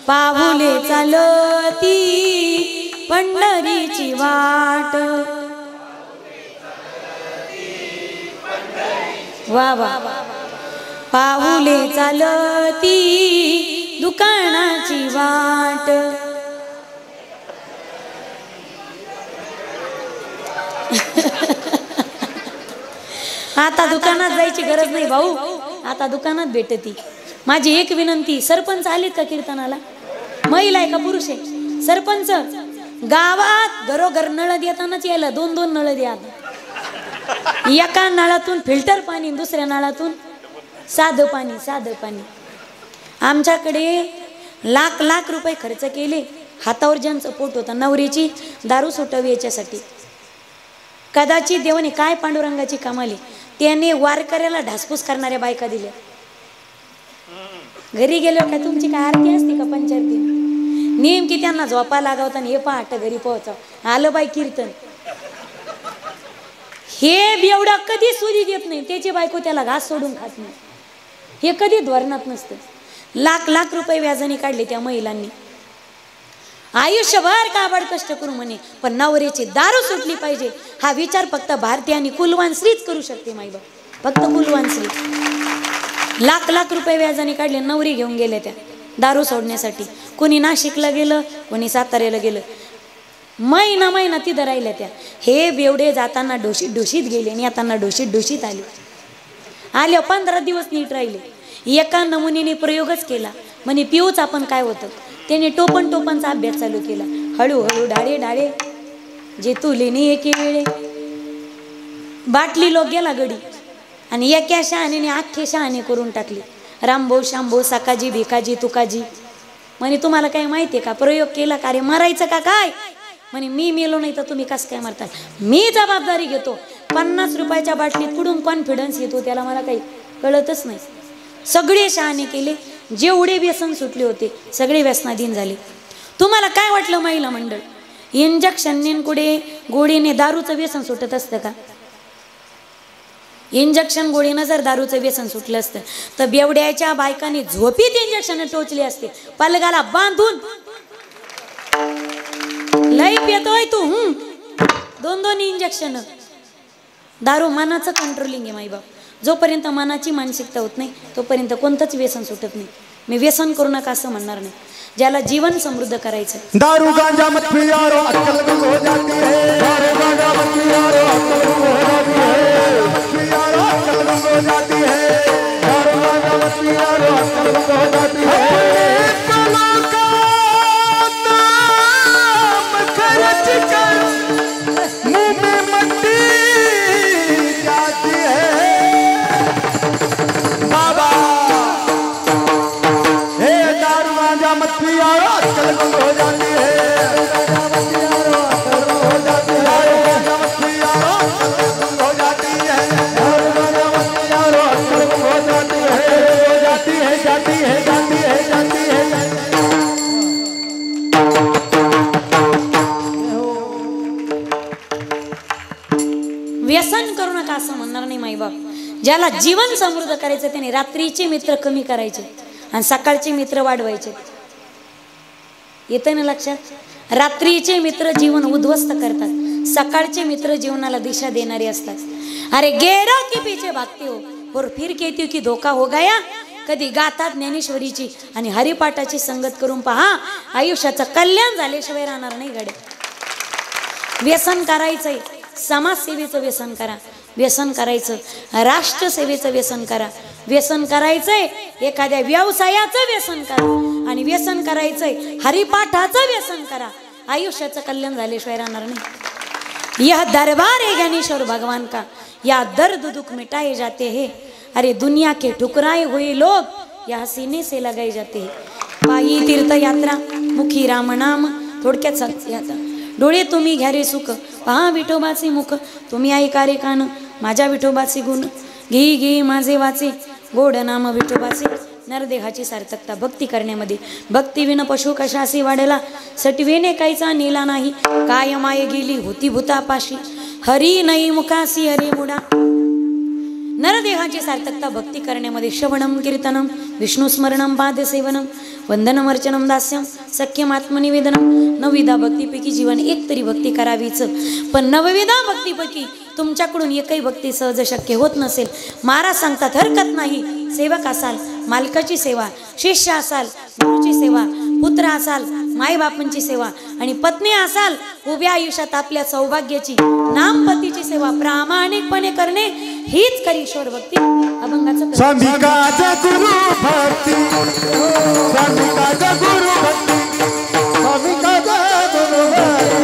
पाहुले चालती पंढरीची वाट, वा वा पाऊले चालती दुकानाची वाट आता दुकानात जायची गरज नाही भाऊ, आता दुकानात भेटती. माझी एक विनंती, सरपंच आलेत का कीर्तनाला? महिला आहे का पुरुष आहे? सरपंच गावात घरोघर नळ देतानाच यायला 2-2 नळ द्या. एका नळातून फिल्टर पाणी, दुसऱ्या नळातून साधं पाणी. आमच्याकडे लाख लाख रुपये खर्च केले. हातावर ज्यांचं पोट होतं नवरीची दारू सुटावी याच्यासाठी. कदाचित देवाने काय पांडुरंगाची कमाली, त्याने वारकऱ्याला ढासपूस करणाऱ्या बायका दिल्या. घरी गेलो का तुमची काय आरती असते का पंचारती? नेमकी त्यांना झोपा लागावता हे पहाट घरी पोहोचाव. आलं बाई कीर्तन. हे बेवडा कधी सुधी देत नाही, त्याची बायको त्याला घास सोडून खात नाही. हे कधी धोरणात नसतं. लाख लाख रुपये व्याजाने काढले त्या महिलांनी. आयुष्यभर काबाड कष्ट करू म्हणे, पण नवरीची दारू सुटली पाहिजे हा विचार फक्त भारतीयांनी कुलवान स्त्रीच करू शकते. माईबा फक्त कुलवान स्त्री. लाख लाख रुपये व्याजाने काढले. नवरी घेऊन गेल्या त्या दारू सोडण्यासाठी. कोणी नाशिकला गेलं, कोणी साताऱ्याला गेलं. महिना तिथं राहिल्या त्या. हे बेवडे जाताना डोशीत गेले आणि येताना डोशीत आले. 15 दिवस नीट राहिले. एका नमुनेने प्रयोगच केला. म्हणे पिऊच आपण काय होतं. त्याने टोपणचा अभ्यास चालू केला. हळूहळू डाळे जे तुलेने एके वेळे बाटली लोक गेला गडी आणि एका शहाण्याने अख्खे शहाणे करून टाकले. रामभाऊ शांभाऊ सकाजी भिकाजी तुकाजी. म्हणे तुम्हाला काय माहितीये का? प्रयोग केला का रे? मरायचं का काय? म्हणे मी मेलो नाही तर तुम्ही कसं काय मारता? मी जबाबदारी घेतो. 50 रुपयाच्या बाटलीत कुठून कॉन्फिडन्स येतो त्याला मला काही कळतच नाही. सगळे शहाणे केले. जेवढे व्यसन सुटले होते सगळे व्यसनाधीन झाले. तुम्हाला काय वाटलं महिला मंडळ? इंजेक्शन कुठे गोळीने दारूचं व्यसन सुटत असतं का? इंजेक्शन गोळीनं जर दारूचं व्यसन सुटलं असतं तर बेवड्याच्या बायकांनी झोपीत इंजेक्शन टोचले असते. पलगाला बांधून लई येतोय तू 2-2 इंजेक्शन. दारू मनाचं कंट्रोलिंग आहे माईबाप. जोपर्यंत मनाची मानसिकता होत नाही तोपर्यंत कोणतंच व्यसन सुटत नाही. मी व्यसन करू नका असं म्हणणार नाही. ज्याला जीवन समृद्ध करायचं. दारू गांजा मत पियारो अक्कल गुम हो जाती है. दारू गांजा मत पियारो अक्कल गुम हो जाती है. मत पियारो अक्कल गुम हो जाती है. दारू गांजा मत पियारो अक्कल गुम हो जाती है. कलों का नाम खर्च कर मुंह में मट्टी जाती है. बाबा हे दारू गांजा मत पियारो अक्कल गुम हो जाती है. व्यसन करू नका असं म्हणणार नाही माईबाप. ज्याला जीवन समृद्ध करायचं त्याने रात्रीचे मित्र कमी करायचे आणि सकाळचे मित्र वाढवायचे. येतं ना लक्षात? रात्रीचे मित्र जीवन उद्ध्वस्त करतात, सकाळचे मित्र जीवनाला दिशा देणारे असतात. अरे गेरो की पीछे भागते हो और फिर कहती हो की धोका हो गया. कधी गातात ज्ञानेश्वरीची आणि हरिपाठाची संगत करून पहा. आयुष्याचं कल्याण झाल्याशिवाय राहणार नाही गडे. व्यसन करायचंय, समाजसेवेचं व्यसन करा. व्यसन करायचं राष्ट्रसेवेचं व्यसन करा. व्यसन करायचंय एखाद्या व्यवसायाचं व्यसन करा आणि व्यसन करायचंय हरिपाठाचं व्यसन करा. आयुष्याचं कल्याण झाल्याशिवाय राहणार नाही. यह दरबार है ज्ञानेश्वर भगवान का, या दर्द दुख मिटाए जाते हैं. अरे दुनिया के ठुकराए हुए लोग यहाँ सीने से लगाए जाते हैं. पायी तीर्थ यात्रा मुखी राम नाम. थोडक्यात सांगते आता. डोळे तुम्ही घ्या रे सुख, पहा विठोबाचे मुख. तुम्ही ऐका रे कान, माझ्या विठोबाचे गुण. घे घे माझे वाचे, गोड नाम विठोबाचे. नरदेहाची सार्थकता भक्ती करण्यामध्ये. भक्ती विन पशु कशासी वाढला, सटवेने कायचा नेला नाही. काय माये गेली होती भूतापाशी, हरी नाही मुखासी हरी मुडा. नरदेहाची सार्थकता भक्ती करण्यामध्ये श्रवणम कीर्तनम विष्णुस्मरणम पादसेवनम वंदनम अर्चनम दास्यम सख्यम आत्मनिवेदनम. नवविधा भक्तीपैकी जीवन एक तरी भक्ती करावीच. पण नवविधा भक्तीपैकी तुमच्याकडून एकही भक्ती सहज शक्य होत नसेल, महाराज सांगतात हरकत नाही. सेवक असाल, मालकाची सेवा, शिष्य असाल, गुरुची सेवा, पुत्र असाल, मायबापांची सेवा, आणि पत्नी असाल, उभ्या आयुष्यात आपल्या सौभाग्याची नामपतीची सेवा प्रामाणिकपणे करणे हीच खरी ईश्वर भक्ती. अभंगाचं स्वामिकाचा गुरु भक्ती, स्वामिकाचा गुरु भक्ती, स्वामिकाचा गुरु भक्ती,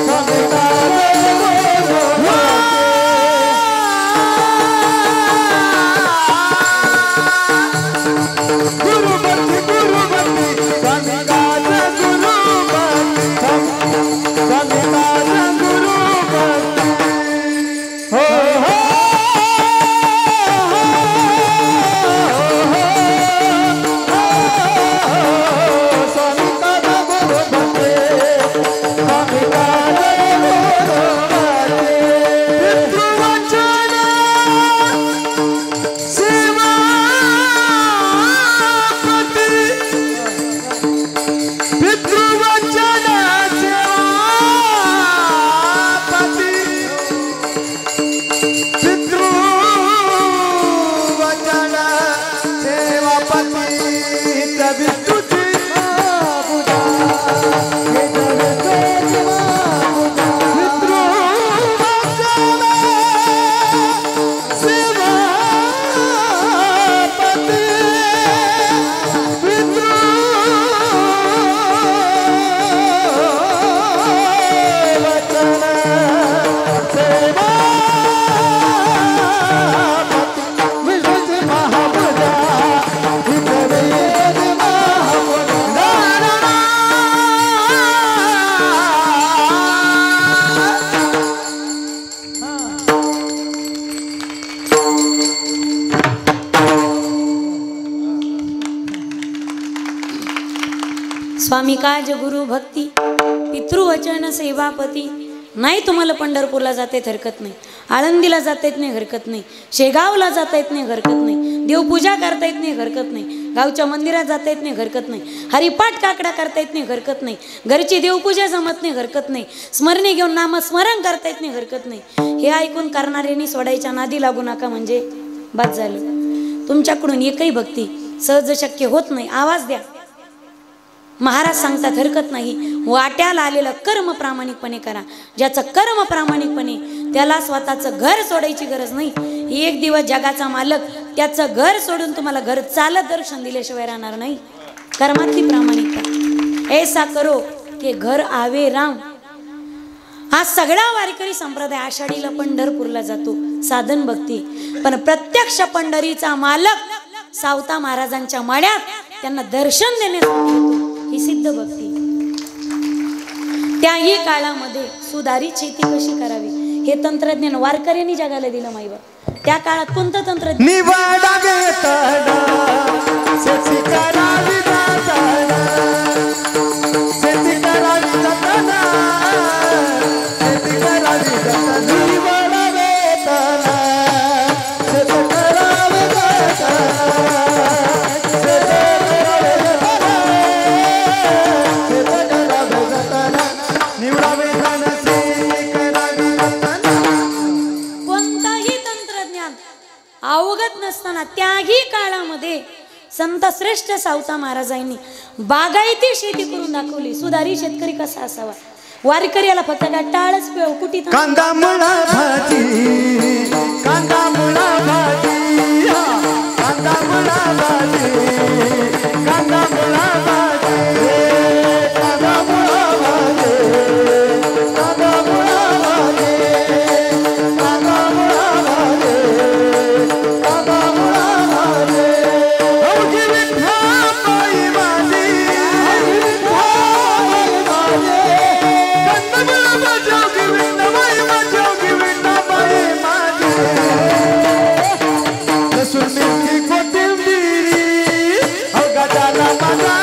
स्वामिकाचा गुरु भक्ती, गुरु भक्ती, स्वामिकाचा गुरु भक्ती, स्वामिकाचा गुरु भक्ती. हो हो स्वामिकाज गुरु भक्ती, पितृवचन सेवापती. नाही तुम्हाला पंढरपूरला जाता येत हरकत नाही, आळंदीला जाता येत नाही हरकत नाही, शेगावला जाता येत नाही हरकत नाही, देवपूजा करता येत नाही हरकत नाही, गावच्या मंदिरात जाता येत नाही हरकत नाही, हरिपाठ काकडा करता येत नाही हरकत नाही, घरची देवपूजा जमत नाही हरकत नाही, स्मरणे घेऊन नामस्मरण करता येत नाही हरकत नाही. हे ऐकून करणाऱ्यांनी सोडायच्या नादी लागू नका, म्हणजे बाद झालं. तुमच्याकडून एकही भक्ती सहज शक्य होत नाही, आवाज द्या. महाराज सांगतात हरकत नाही. वाट्याला आलेलं कर्म प्रामाणिकपणे करा. ज्याचं कर्म प्रामाणिकपणे, त्याला स्वतःचं घर सोडायची गरज नाही. एक दिवस जगाचा मालक त्याचं घर सोडून तुम्हाला घर चालत दर्शन दिल्याशिवाय राहणार नाही. कर्मातली प्रामाणिकता. ऐसा करो की घर आवे राम. हा सगळा वारकरी संप्रदाय आषाढीला पंढरपूरला जातो, साधन भक्ती. पण प्रत्यक्ष पंढरीचा मालक सावता महाराजांच्या माड्यात त्यांना दर्शन देण्यासाठी येतो. ही सिद्ध भक्ती. त्याही काळामध्ये सुधारित शेती कशी करावी हे तंत्रज्ञान वारकऱ्यांनी जगाला दिलं. माईबा त्या काळात कोणतं तंत्रज्ञान? अवगत नसताना त्याही काळामध्ये संत श्रेष्ठ सावता महाराजांनी बागायती शेती करून दाखवली. सुधारी शेतकरी कसा असावा. वारकऱ्याला फक्त टाळच पिळ कुठे कांदा मुळा भाजी, कांदा मुळा भाजी, कांदा मुळा भाजी, कांदा मुळा भाजी, कांदा मुळा भाजी, कांदा मुळा भाजी, कांदा मुळा भाजी, कांदा मुळा भाजी. औजी विठ्ठा बाई माझी, लसूण मिरची कोथिंबिरी, अवघा झाला माझा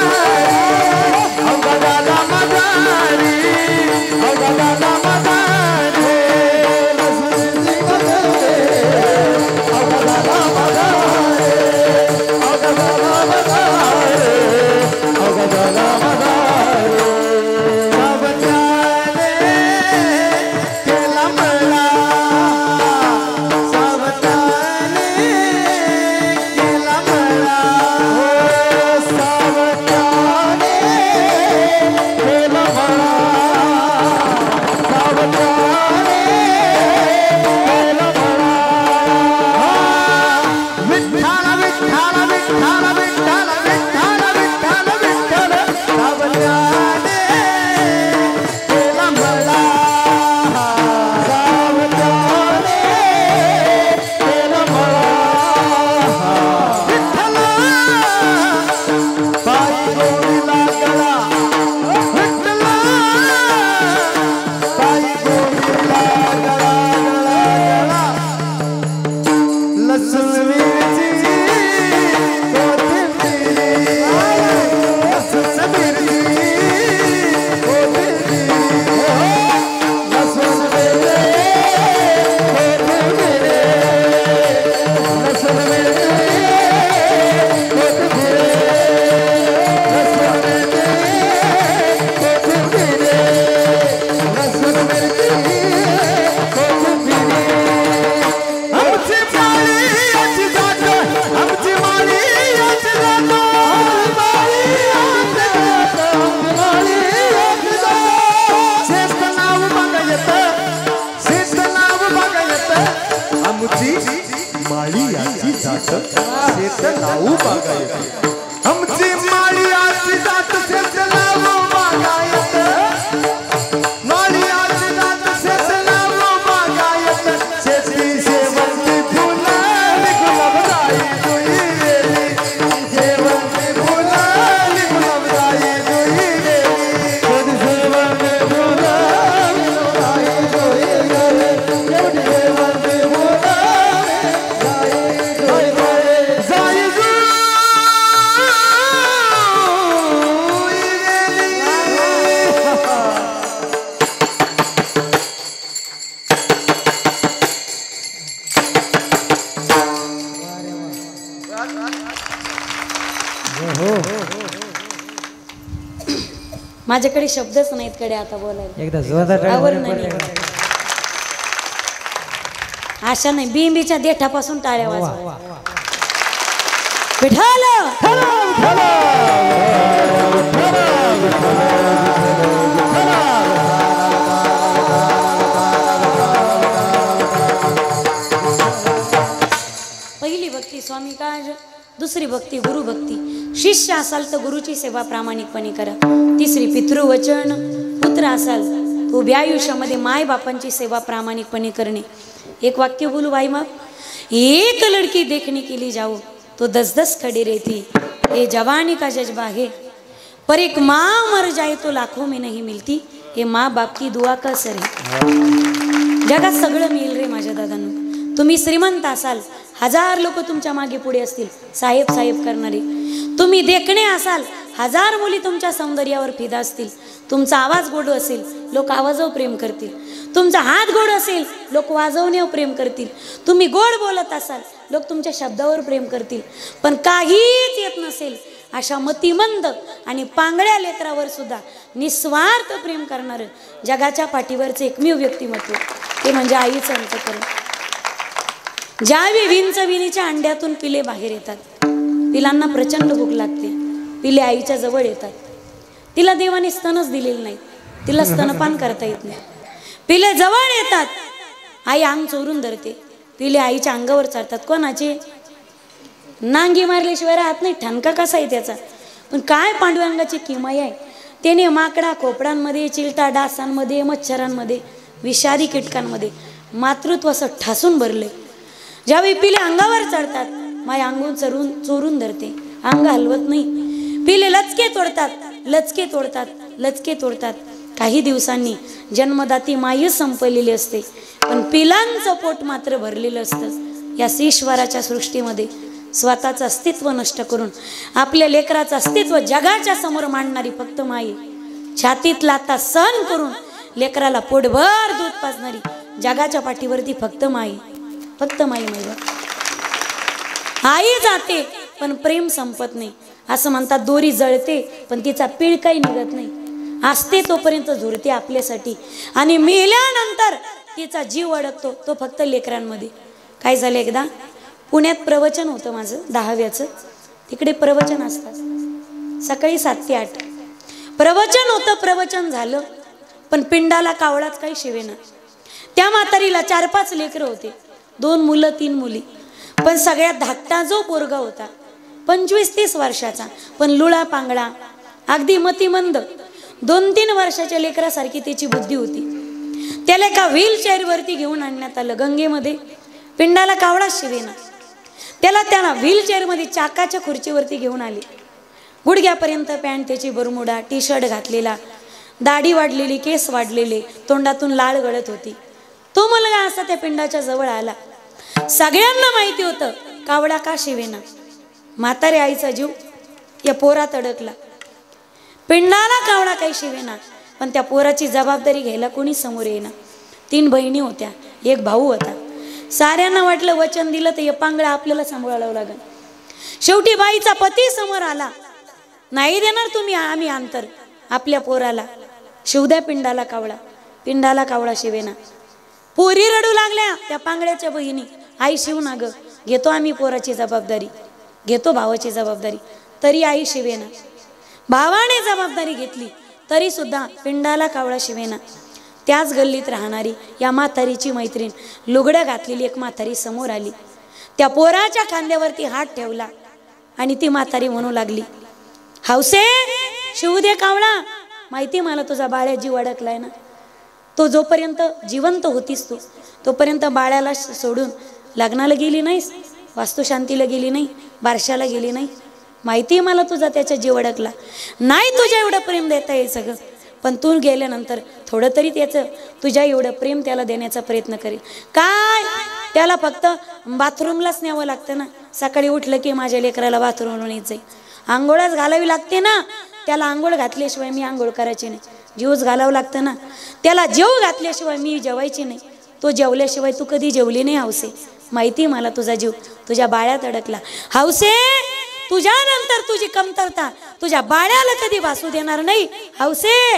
लावू बागायत आमची माळी आची जात शेत लावू बागायत माळी आची जात शेत लावू बागायत शेती शेवंती फुलं गुलाबजाई जुई गेली शेवंती फुलं गुलाबजाई जुई गेली शेवंती फुलं गुलाबजाई जुई गेली शेवंती माझ्याकडे शब्दच नाहीत कडे आता बोलायला. एकदा जोरदार आवरण आशा नाही बिंबीच्या देठापासून टाळ्या वाजवा. विठ्ठल पहिली भक्ती स्वामी काज, दुसरी भक्ती गुरु भक्ती. शिष्य असाल तर गुरुची सेवा प्रामाणिकपणे करा. तिसरी पितृवचन. पुत्र असाल तो उभ्या आयुष्यामध्ये माय बापांची सेवा प्रामाणिकपणे करणे. एक वाक्य बोलू भाई मग. एक लड़की देखने के लिए जाओ तो 10-10 खड़ी रहती. ये जवानी का जज्बा है पर एक माँ मर जाए तो लाखों में नहीं मिलती. ये माँ बाप की दुआ का असर है. जगात सगळं मिळेल रे माझ्या दादांनो. तुम्ही श्रीमंत असाल, 1000 लोक तुमच्या मागे पुढे असतील साहेब साहेब करणारे. तुम्ही देखणे असाल, 1000 मुली तुमच्या सौंदर्यावर फिदा असतील. तुमचा आवाज गोड असेल, लोक आवाजावर प्रेम करतील. तुमचा हात गोड असेल, लोक वाजवण्यावर प्रेम करतील. तुम्ही गोड बोलत असाल, लोक तुमच्या शब्दावर प्रेम करतील. पण काहीच येत नसेल अशा मतिमंद आणि पांगळ्या लेकरावर सुद्धा निस्वार्थ प्रेम करणारं जगाच्या पाठीवरचं एकमेव व्यक्तिमत्व ते म्हणजे आईचं अंतःकरण. ज्यावेळी विंचविणीच्या अंड्यातून पिले बाहेर येतात, पिलांना प्रचंड भूक लागते. पिले आईच्या जवळ येतात. तिला देवाने स्तनच दिलेलं नाही, तिला स्तनपान करता येत नाही. पिले जवळ येतात, आई अंग चोरून धरते. पिले आईच्या अंगावर चढतात. कोणाचे? नांगी मारल्याशिवाय राहत नाही. ठणका कसा आहे त्याचा. पण काय पांडुरंगाची किमया आहे. त्याने माकडा खोपडांमध्ये, चिलटा डासांमध्ये, मच्छरांमध्ये, विषारी कीटकांमध्ये मातृत्व असं ठासून भरले. ज्यावेळी पिले अंगावर चढतात, माय अंगून चोरून धरते. अंग हलवत नाही. पिले लचके तोडतात, लचके तोडतात, लचके तोडतात. काही दिवसांनी जन्मदाती मायच संपलेली असते, पण पिलांचं पोट मात्र भरलेलं असतं. या ईश्वराच्या सृष्टीमध्ये स्वतःचं अस्तित्व नष्ट करून आपल्या लेकराचं अस्तित्व जगाच्या समोर मांडणारी फक्त माई. छातीत लाथा सहन करून लेकराला पोटभर दूध पाजणारी जगाच्या पाठीवरती फक्त माई. फक्त माई. आई जाते पण प्रेम संपत नाही. असं म्हणतात दोरी जळते पण तिचा पीळ काही निघत नाही. असते तोपर्यंत झुरते आपल्यासाठी आणि मेल्यानंतर तिचा जीव अडकतो तो फक्त लेकरांमध्ये. काय झालं, एकदा पुण्यात प्रवचन होतं माझं 10व्याचं. तिकडे प्रवचन असतात सकाळी 7 ते 8 प्रवचन होतं. प्रवचन झालं पण पिंडाला कावळाच काही शिवेना. त्या म्हातारीला 4-5 लेकरं होते, 2 मुलं 3 मुली. पण सगळ्यात धाकटा जो पोरगा होता 25-30 वर्षाचा, पण लुळा पांगळा, अगदी मतिमंद, 2-3 वर्षाच्या लेकरासारखी त्याची बुद्धी होती. त्याला एका व्हीलचेअरवरती घेऊन आणण्यात आलं गंगेमध्ये. पिंडाला कावळाच शिवेना. त्याला व्हीलचेअरमध्ये चाकाच्या खुर्चीवरती घेऊन आली. गुडघ्यापर्यंत पॅन्ट त्याची, बरमुडा, टी शर्ट घातलेला, दाढी वाढलेली, केस वाढलेले, तोंडातून लाळ गळत होती. तो मुलगा असा त्या पिंडाच्या जवळ आला. सगळ्यांना माहिती होतं कावळा का शिवेना. म्हातारे आईचा जीव या पोरात अडकला. पिंडाला कावळा काही शिवेना, पण त्या पोराची जबाबदारी घ्यायला कोणी समोर येईना. 3 बहिणी होत्या, 1 भाऊ होता. साऱ्यांना वाटलं वचन दिलं तर हे पांगळा आपल्याला सांभाळावं लागेल. शेवटी बाईचा पती समोर आला. नाही देणार तुम्ही आम्ही अंतर आपल्या पोराला. शिवद्या पिंडाला कावळा. पिंडाला कावळा शिवेना. पोरी रडू लागल्या. त्या पांगळ्याच्या बहिणी, आई शिव ना ग, घेतो आम्ही पोराची जबाबदारी, घेतो भावाची जबाबदारी. तरी आई शिवेना. भावाने जबाबदारी घेतली तरी सुद्धा पिंडाला कावळा शिवेना. त्याच गल्लीत राहणारी या म्हातारीची मैत्रीण, लुगडं घातलेली एक म्हातारी समोर आली. त्या पोराच्या खांद्यावरती हात ठेवला आणि ती म्हातारी म्हणू लागली, हौसे शिवू दे कावळा, माहिती मला तुझा बाळ्या जीव अडकलाय ना. तो जोपर्यंत जिवंत होतीस तोपर्यंत बाळ्याला सोडून लग्नाला गेली नाहीस, वास्तुशांतीला गेली नाही, बारशाला गेली नाही. माहिती मला तुझा त्याच्या जीव अडकला नाही. तुझ्या एवढं प्रेम देता येईल सगळं, पण तू गेल्यानंतर थोडं तरी त्याचं तुझ्या एवढं प्रेम त्याला देण्याचा प्रयत्न करेल. काय त्याला फक्त बाथरूमलाच न्यावं लागतं ना. सकाळी उठलं की माझ्या लेकराला बाथरूमला न्यायचं आहे, आंघोळच घालावी लागते ना. त्याला आंघोळ घातल्याशिवाय मी आंघोळ करायची नाही, जीवच घालावं लागतं ना. त्याला जेव घातल्याशिवाय मी जेवायची नाही, तो जेवल्याशिवाय तू कधी जेवली नाही हौसे. माहिती मला तुझा जीव तुझ्या बाळ्यात अडकला. हौसे तुझ्यानंतर तुझी कमतरता तुझ्या बाळ्याला कधी भासू देणार नाही. हौसे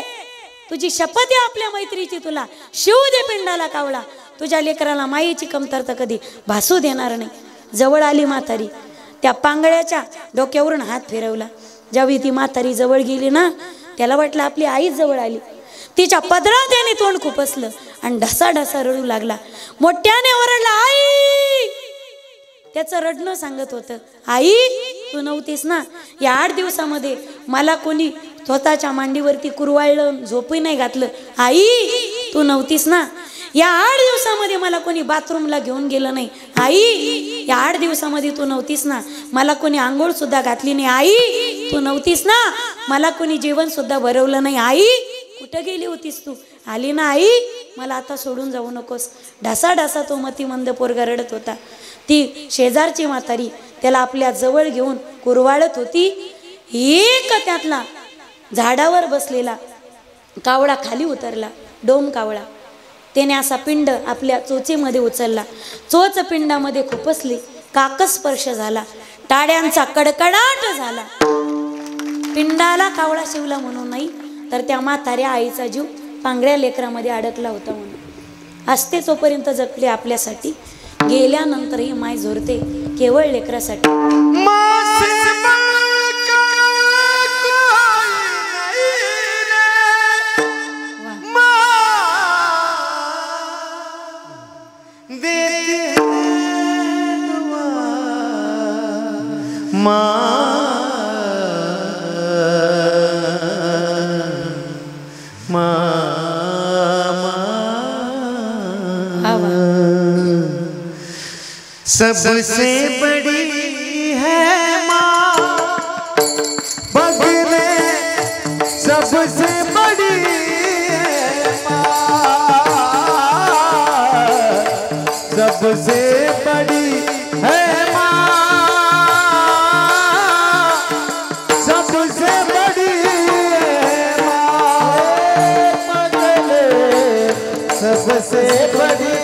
तुझी शपथ आहे आपल्या मैत्रीची, तुला शिव दे पिंडाला कावळा, तुझ्या लेकराला मायेची कमतरता कधी भासू देणार नाही. जवळ आली म्हातारी, त्या पांगळ्याच्या डोक्यावरून हात फिरवला. ज्यावेळी ती म्हातारी जवळ गेली ना, त्याला वाटलं आपली आईच जवळ आली. तिच्या पदरात त्याने तोंड खुपसलं आणि ढसा ढसा रडू लागला. मोठ्याने ओरडला, आई. त्याचं रडणं सांगत होतं, आई तू नव्हतीस ना या 8 दिवसामध्ये, मला कोणी स्वतःच्या मांडीवरती कुरवाळलं, झोपही नाही घातलं. आई तू नव्हतीस ना या 8 दिवसामध्ये, मला कोणी बाथरूमला घेऊन गेलं नाही. आई या 8 दिवसामध्ये तू नव्हतीस ना, मला कोणी आंघोळ सुद्धा घातली नाही. आई तू नव्हतीस ना, मला कोणी जेवण सुद्धा भरवलं नाही. आई कुठं गेली होतीस तू, आली ना आई, मला आता सोडून जाऊ नकोस. ढासा ढासा तो मतिमंद पोरगा रडत होता. ती शेजारची म्हातारी त्याला आपल्या जवळ घेऊन कुरवाळत होती. एक त्यातला झाडावर बसलेला कावळा खाली उतरला, डोम कावळा. त्याने असा पिंड आपल्या चोचेमध्ये उचलला, चोच पिंडामध्ये खुपसली, काकस्पर्श झाला, टाळ्यांचा कडकडाट झाला. पिंडाला कावळा शिवला म्हणून नाही, तर त्या म्हाताऱ्या आईचा जीव पांगळ्या लेकरामध्ये अडकला होता म्हणून. असते तोपर्यंत जपले आपल्यासाठी, गेल्यानंतरही माय झोरते केवळ लेकरासाठी. सबसे बड़ी है माँ बगले, सबसे बड़ी है माँ, सबसे बड़ी है माँ, सबसे बड़ी है माँ बगले, सबसे बड़ी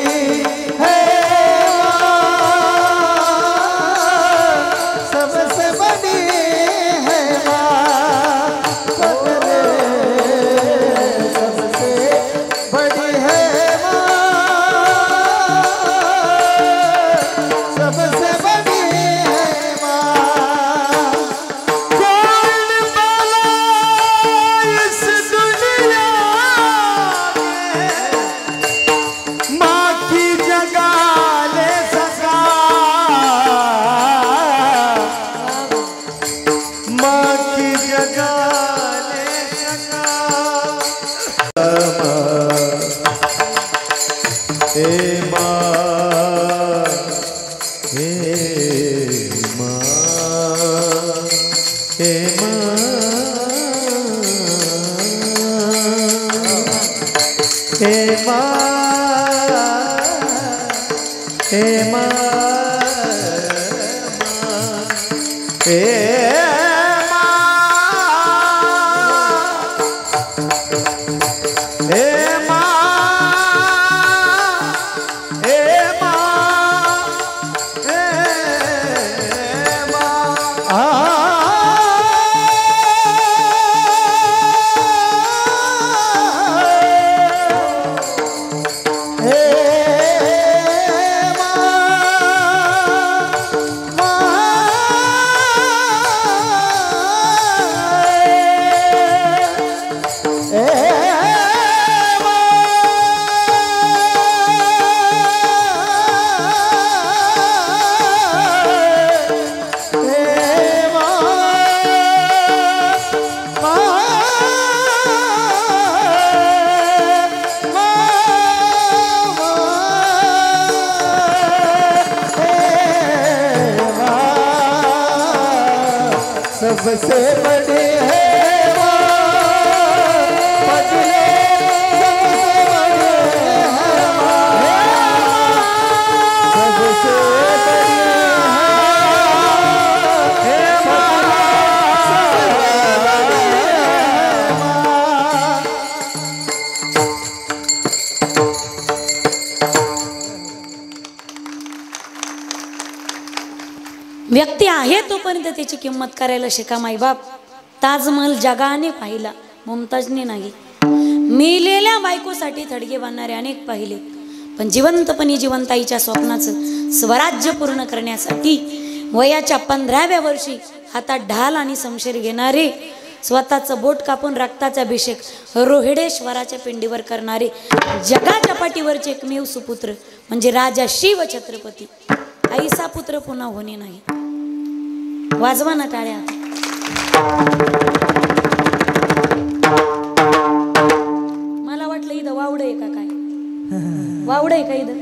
सबसे बड़ी है माँ, बदले सबसे बड़ी है माँ, सबसे बड़ी है माँ, व्यक्ती आहे तोपर्यंत त्याची किंमत करायला शिका माईबाप. ताजमहल जगाने पाहिला, मुमताजने नाही. मेलेल्या बायकोसाठी थडगे बांधणारे अनेक पाहिले, पण जिवंतपणी जिवंताईच्या स्वप्नाचं स्वराज्य पूर्ण करण्यासाठी वयाच्या 15व्या वर्षी हातात ढाल आणि शमशीर घेणारे, स्वतःचं बोट कापून रक्ताचा अभिषेक रोहिडेश्वराच्या पिंडीवर करणारे, जगाच्या पाठीवरचे एकमेव सुपुत्र म्हणजे राजा शिव छत्रपती. आईचा पुत्र पुन्हा होणे नाही. वाजवा ना टाळ्या. मला वाटलं इथं वावड आहे का काय? वावड आहे का इथं?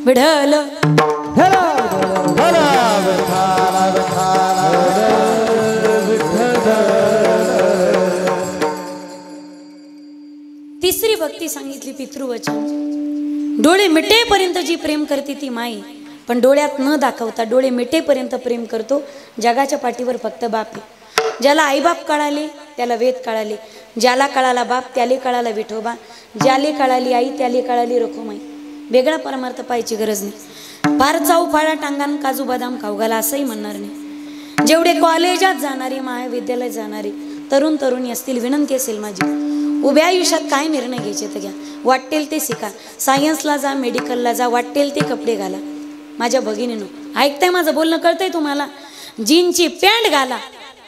विढल तिसरी भक्ती सांगितली पितृवचन. डोळे मिटेपर्यंत जी प्रेम करते ती माई, पण डोळ्यात न दाखवता डोळे मिटेपर्यंत प्रेम करतो जगाच्या पाठीवर फक्त बाप आहे. ज्याला आईबाप कळाले त्याला वेद कळाले, ज्याला कळाला बाप त्याला कळाला विठोबा, ज्याला कळाली आई त्याला कळाली रखुमाई. वेगळा परमार्थ पाहायची गरज नाही. फार चाऊ फाळा टांगान काजू बदाम खाऊ घाला असंही म्हणणार नाही. जेवढे कॉलेजात जाणारे, महाविद्यालयात जाणारे तरुण तरुणी असतील, विनंती असेल माझी, उभ्या आयुष्यात काय निर्णय घ्यायचे तर घ्या. वाटेल ते शिका, सायन्सला जा, मेडिकलला जा, वाटेल ते कपडे घाला. माझ्या भगिनीनो, ऐकताय माझं बोलणं, कळतंय तुम्हाला? जीनची पॅन्ट घाला,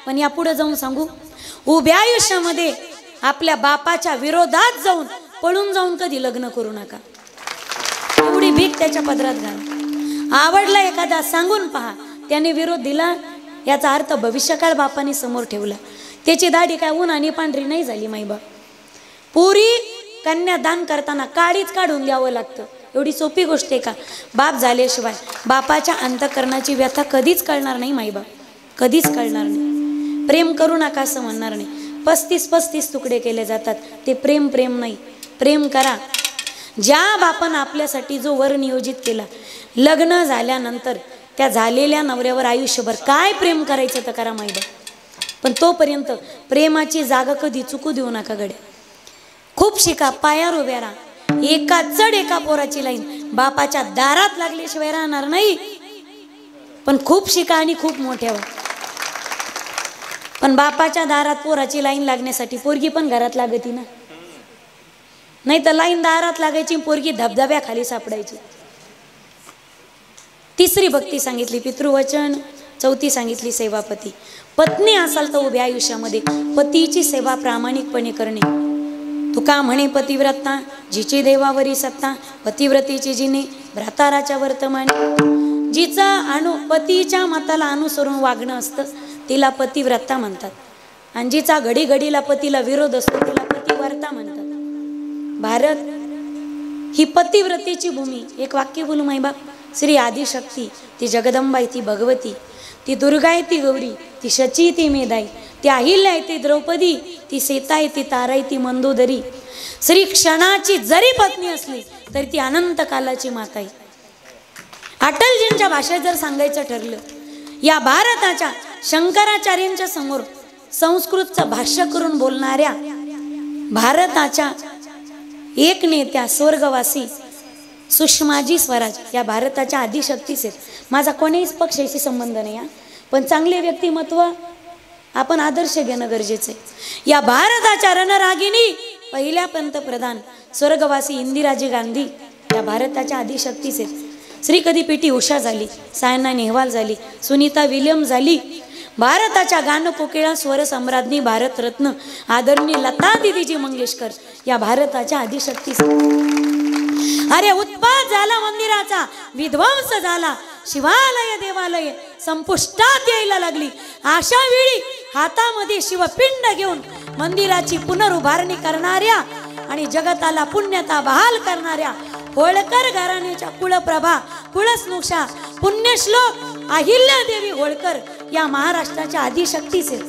पण या पुढे जाऊन सांगू, उभ्या आयुष्यामध्ये आपल्या बापाच्या विरोधात जाऊन पळून जाऊन कधी लग्न करू नका. एवढी भीक त्याच्या पदरात घाला. आवडला एखादा सांगून पहा, त्याने विरोध दिला याचा अर्थ भविष्यकाळ बापाने समोर ठेवला. त्याची दाढी काय ऊन आणि पांढरी नाही झाली माईबाप. पुरी कन्यादान करताना काळीच काढून द्यावं लागतं. एवढी सोपी गोष्ट आहे का? बाप झाल्याशिवाय बापाच्या अंतःकरणाची व्यथा कधीच कळणार नाही माईबाप, कधीच कळणार नाही. प्रेम करू नका असं म्हणणार नाही. 35 तुकडे केले जातात, ते प्रेम नाही. प्रेम करा. ज्या बापानं आपल्यासाठी जो वर नियोजित केला, लग्न झाल्यानंतर त्या झालेल्या नवऱ्यावर आयुष्यभर काय प्रेम करायचं तर करा माईबाप, पण तोपर्यंत प्रेमाची जागा कधी चुकू देऊ नका गड्या. खूप शिका, पायावर उभ्या राहा. एका चढ एका पोराची लाईन बापाच्या दारात लागल्याशिवाय राहणार नाही. पण खूप शिका आणि खूप मोठ्या व्हा. पण बापाच्या दारात पोराची लाईन लागण्यासाठी पोरगी पण घरात लागती ना, नाही तर लाईन दारात लागायची, पोरगी धबधब्याखाली सापडायची. तिसरी भक्ती सांगितली पितृवचन, चौथी सांगितली सेवापती. पत्नी असाल तर उभ्या आयुष्यामध्ये पतीची सेवा प्रामाणिकपणे करणे. तुका म्हणे पतिव्रता, जिची देवावरी सत्ता, पतिव्रतेची जिने भ्राताराच्या वर्तमानी. जिचा पतीच्या मताला अनुसरून वागणं असतं तिला पतिव्रता म्हणतात, आणि जिचा घडी घडीला पतीला विरोध असतो तिला पतिव्रता म्हणतात. भारत ही पतिव्रतेची भूमी. एक वाक्य बोलू माईबाप. श्री आदिशक्ती ती जगदंबा आहे, ती भगवती, ती दुर्गा आहे, ती गौरी, ती शची, ती मेधाई, ती अहिल्या आहे, ती द्रौपदी, ती सीता आहे, ती ताराई, ती मंदोदरी. श्री क्षणाची जरी पत्नी असली तरी ती अनंत कालाची माता आहे. अटलजींच्या भाषेत जर सांगायचं ठरलं, या भारताच्या शंकराचार्यांच्या समोर संस्कृतचं भाष्य करून बोलणाऱ्या भारताच्या एक नेत्या स्वर्गवासी सुषमाजी स्वराज या भारताच्या आदिशक्तीच आहेत. माझा कोणीच पक्षाशी संबंध नाही, पण चांगले व्यक्तिमत्व आपण आदर्श घेणं गरजेचं आहे. या भारताच्या रणरागिणी पहिल्या पंतप्रधान स्वर्गवासी इंदिराजी गांधी या भारताच्या आदिशक्तीच आहेत. श्री कधी पी.टी. उषा झाली, सायना नेहवाल झाली, सुनीता विलियम्स झाली, भारताच्या गान कोकिळा स्वर सम्राज्ञी भारतरत्न आदरणीय लता दिदीजी मंगेशकर या भारताच्या आदिशक्तीच. अरे उत्पात झाला मंदिराचा, विध्वंस झाला, शिवालय देवालय संपुष्टात यायला लागली. अशा वेळी हातामध्ये शिवपिंड घेऊन मंदिराची पुनरुभारणी करणाऱ्या आणि जगताला पुण्यता बहाल करणाऱ्या होळकर घराण्याच्या कुलप्रभा, कुलस्नुषा, पुण्यश्लोक अहिल्यादेवी होळकर या महाराष्ट्राच्या आदिशक्तीच आहेत.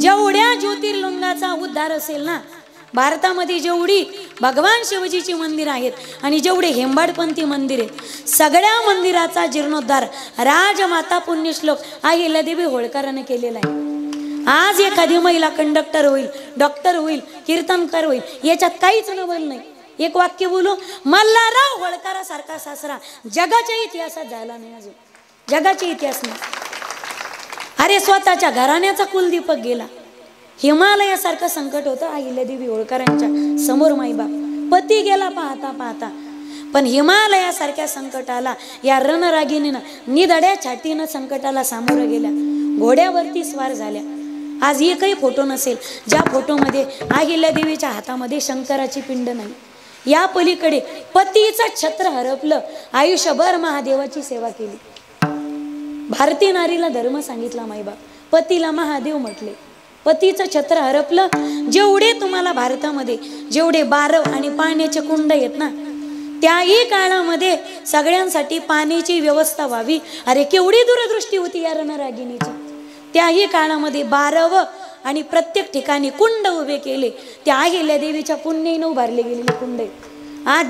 जेवढ्या ज्योतिर्लिंगाचा उद्धार असेल ना भारतामध्ये, जेवढी भगवान शिवजीची मंदिर आहेत आणि जेवढे हेंबाडपंथी मंदिर आहेत, सगळ्या मंदिराचा जीर्णोद्धार राजमाता पुण्यश्लोक अहिल्यादेवी होळकरांनी केलेला आहे. आज एखादी महिला कंडक्टर होईल, डॉक्टर होईल, कीर्तनकार होईल, याच्यात काहीच नवल नाही. एक वाक्य बोलू, मल्हारराव होळकरासारखा सासरा जगाच्या इतिहासात झाला नाही अजून, जगाच्या इतिहास नाही. अरे स्वतःच्या घराण्याचा कुलदीपक गेला. हिमालयासारखं संकट होतं अहिल्यादेवी होळकरांच्या समोर. माईबाप, पती गेला पाहता पाहता, पण हिमालयासारख्या संकटाला या रणरागिणीनं निधड्या छातीनं संकटाला सामोरं गेल्या, घोड्यावरती स्वार झाल्या. आज एकही फोटो नसेल ज्या फोटोमध्ये अहिल्यादेवीच्या हातामध्ये शंकराची पिंड नाही. या पलीकडे पतीचं छत्र हरपलं, आयुष्यभर महादेवाची सेवा केली. भारतीय नारीला धर्म सांगितला माईबाप, पतीला महादेव म्हटले. पतीचं छत्र हरपलं. जेवढे तुम्हाला भारतामध्ये जेवढे बारव आणि पाण्याचे कुंड आहेत ना, त्याही काळामध्ये सगळ्यांसाठी पाण्याची व्यवस्था व्हावी. अरे केवढी दूरदृष्टी होती या रणरागिणीची. त्याही काळामध्ये बारव आणि प्रत्येक ठिकाणी कुंड उभे केले. त्या अहिल्यादेवीच्या पुण्याईनं उभारले गेलेले कुंड आहेत. आज